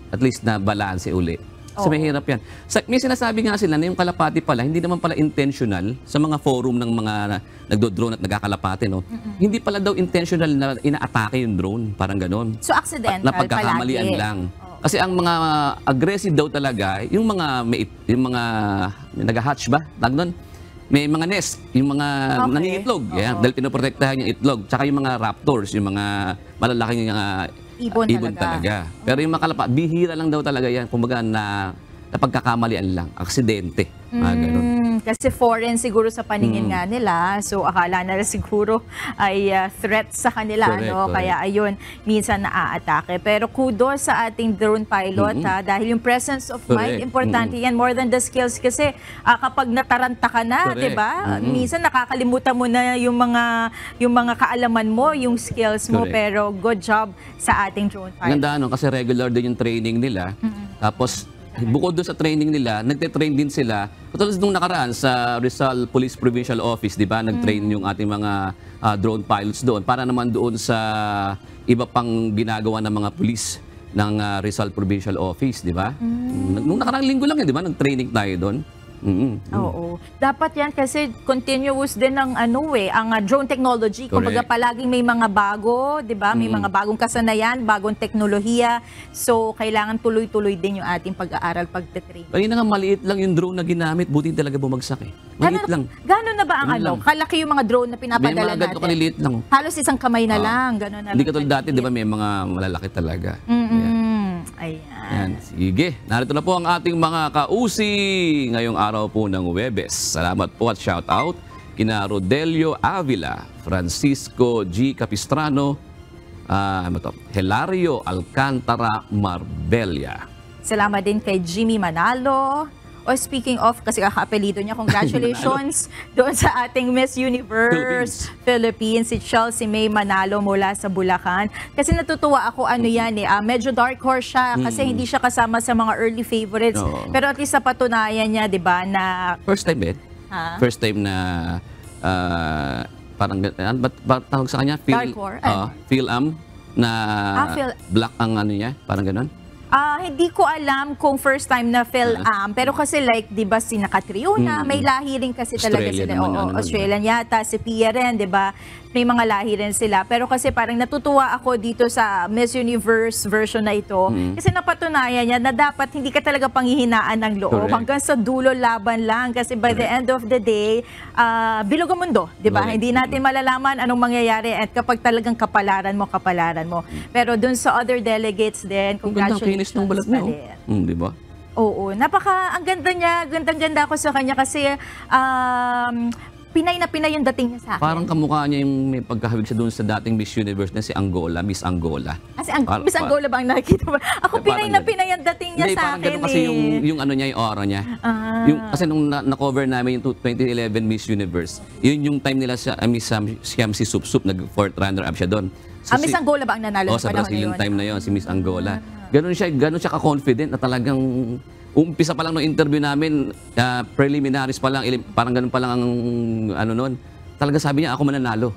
at least na balance uli. Kasi mahirap yan. May sinasabi nga sila na yung kalapati pala, hindi naman pala intentional sa mga forum ng mga nagdo-drone at nagkakalapati, no? Hindi pala daw intentional na inaatake yung drone, parang ganon. So accidental na pagkakamalian palagi lang. Kasi ang mga aggressive daw talaga, yung mga nag-hatch ba? Tag nun? May mga nest, yung mga nangingitlog. Dahil pinoprotektahan yung itlog. Tsaka yung mga raptors, yung mga malalaking ibon talaga. Pero yung makalapa, bihira lang daw talaga yan. Kumbaga na pagkakamalian lang, aksidente. Ganun. Kasi foreign siguro sa paningin nga nila. So akala nila siguro ay threat sa kanila. Correct. Kaya ayun, minsan naaatake. Pero kudos sa ating drone pilot dahil yung presence of mind, importante yan. More than the skills. Kasi kapag nataranta ka na, di ba? Minsan nakakalimutan mo na yung mga kaalaman mo, yung skills mo. Pero good job sa ating drone pilot. Ganda kasi regular din yung training nila. Tapos bukod doon sa training nila, nagte-train din sila. Katulad nung nakaraan sa Rizal Police Provincial Office, di ba? Nag-train yung ating mga drone pilots doon para naman doon sa iba pang ginagawa ng mga police ng Rizal Provincial Office, di ba? Nung nakaraang linggo lang di ba? Nag-training tayo doon. Oo. Dapat yan kasi continuous din ang ang drone technology. Kumbaga palaging may mga bago, 'di ba? May mga bagong kasanayan, bagong teknolohiya. So kailangan tuloy-tuloy din yung ating pag-aaral, pagte-train. Ayun nga, maliit lang yung drone na ginamit, buti talaga bumagsak Maliit lang. Gano'n na ba ang kalaki yung mga drone na pinapadala natin? May mga kaliliit lang. Halos isang kamay na lang, gano'n na lang. Hindi katulad dati, 'di ba? May mga malalaki talaga. Ayan. Sige, narito na po ang ating mga kausi ngayong araw po ng Huwebes. Salamat po at shout out kina Rodelio Avila, Francisco G. Capistrano, Hilario Alcantara Marbella. Salamat din kay Jimmy Manalo. Speaking of, kasi kaka-apelido niya, congratulations doon sa ating Miss Universe Philippines, si Chelsea May Manalo mula sa Bulacan. Kasi natutuwa ako, medyo dark horse siya kasi hindi siya kasama sa mga early favorites. Pero at least sa patunayan niya, di ba, na... First time, First time na parang ba't tawag sa kanya? Darkcore? Phil-Am na black ang ano niya, parang ganon. Hindi ko alam kung first time na Phil-Am, pero kasi like, di ba, si Catriona, may lahi rin kasi talaga sila. Australian yata, si Pia rin, di ba? May mga lahi rin sila. Pero kasi parang natutuwa ako dito sa Miss Universe version na ito. Kasi napatunayan niya na dapat hindi ka talaga panghihinaan ng loob. Correct. Hanggang sa dulo laban lang. Kasi by the end of the day, bilog ang mundo, di ba? Hindi natin malalaman anong mangyayari at kapag talagang kapalaran mo. Pero dun sa other delegates din, congratulations. Ng balat mo. Di ba? Oo, ang ganda niya, gandang-ganda ako sa kanya kasi Pinay na Pinay yung dating niya sa akin. Parang kamukha niya yung may pagkahawig siya doon sa dating Miss Universe na si Angola, Miss Angola. Miss Angola ba ang nakikita mo? Ako Pinay na Pinay yung dating niya sa akin. Parang kasi yung ano niya, yung aura niya. Kasi nung na-cover namin yung 2011 Miss Universe, yun yung time nila sa si Sup Sup, nag-4th runner-up siya doon. So, Miss Angola ba ang nanalo sa Brazil yung time na yun, si Miss Angola. Ganun siya ka-confident na talagang umpisa pa lang no interview namin, preliminaries pa lang, parang ganun pa lang ang ano noon. Talaga sabi niya, ako mananalo.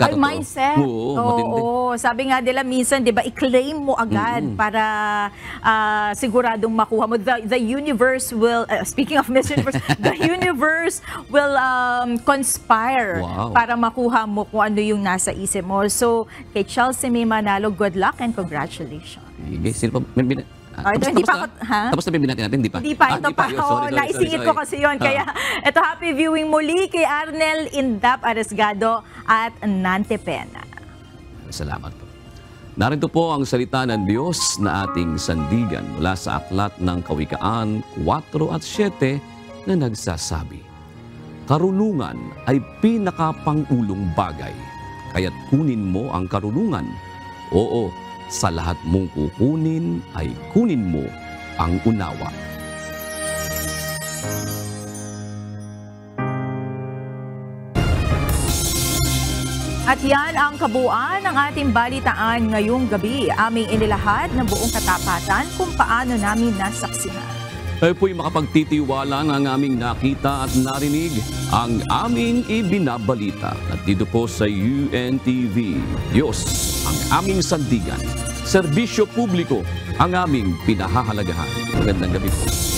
Ay, mindset. Oo, sabi nga nila minsan, 'di ba, i-claim mo agad para siguradong makuha mo. The universe will speaking of Miss Universe, the universe will conspire para makuha mo kung ano yung nasa isip mo. So, kay Chelsea May manalo, good luck and congratulations. Sino pa? Tapos na bibigyan natin, hindi pa? Hindi pa, ito pa. Naisingit ko kasi yun. Kaya ito, happy viewing muli kay Arnel Indap Aresgado at Nante Pena. Salamat po. Narito po ang salita ng Diyos na ating sandigan mula sa aklat ng Kawikaan 4 at 7 na nagsasabi, karunungan ay pinakapangulong bagay, kaya't kunin mo ang karunungan. Oo, sa lahat mong kukunin ay kunin mo ang unawa. At yan ang kabuuan ng ating balitaan ngayong gabi. Aming inilahad ng buong katapatan kung paano namin nasaksihan. Tayo po'y makapagtitiwala ng aming nakita at narinig ang aming ibinabalita. At dito po sa UNTV, Diyos ang aming sandigan. Serbisyo publiko ang aming pinahahalagahan. Magandang gabi po.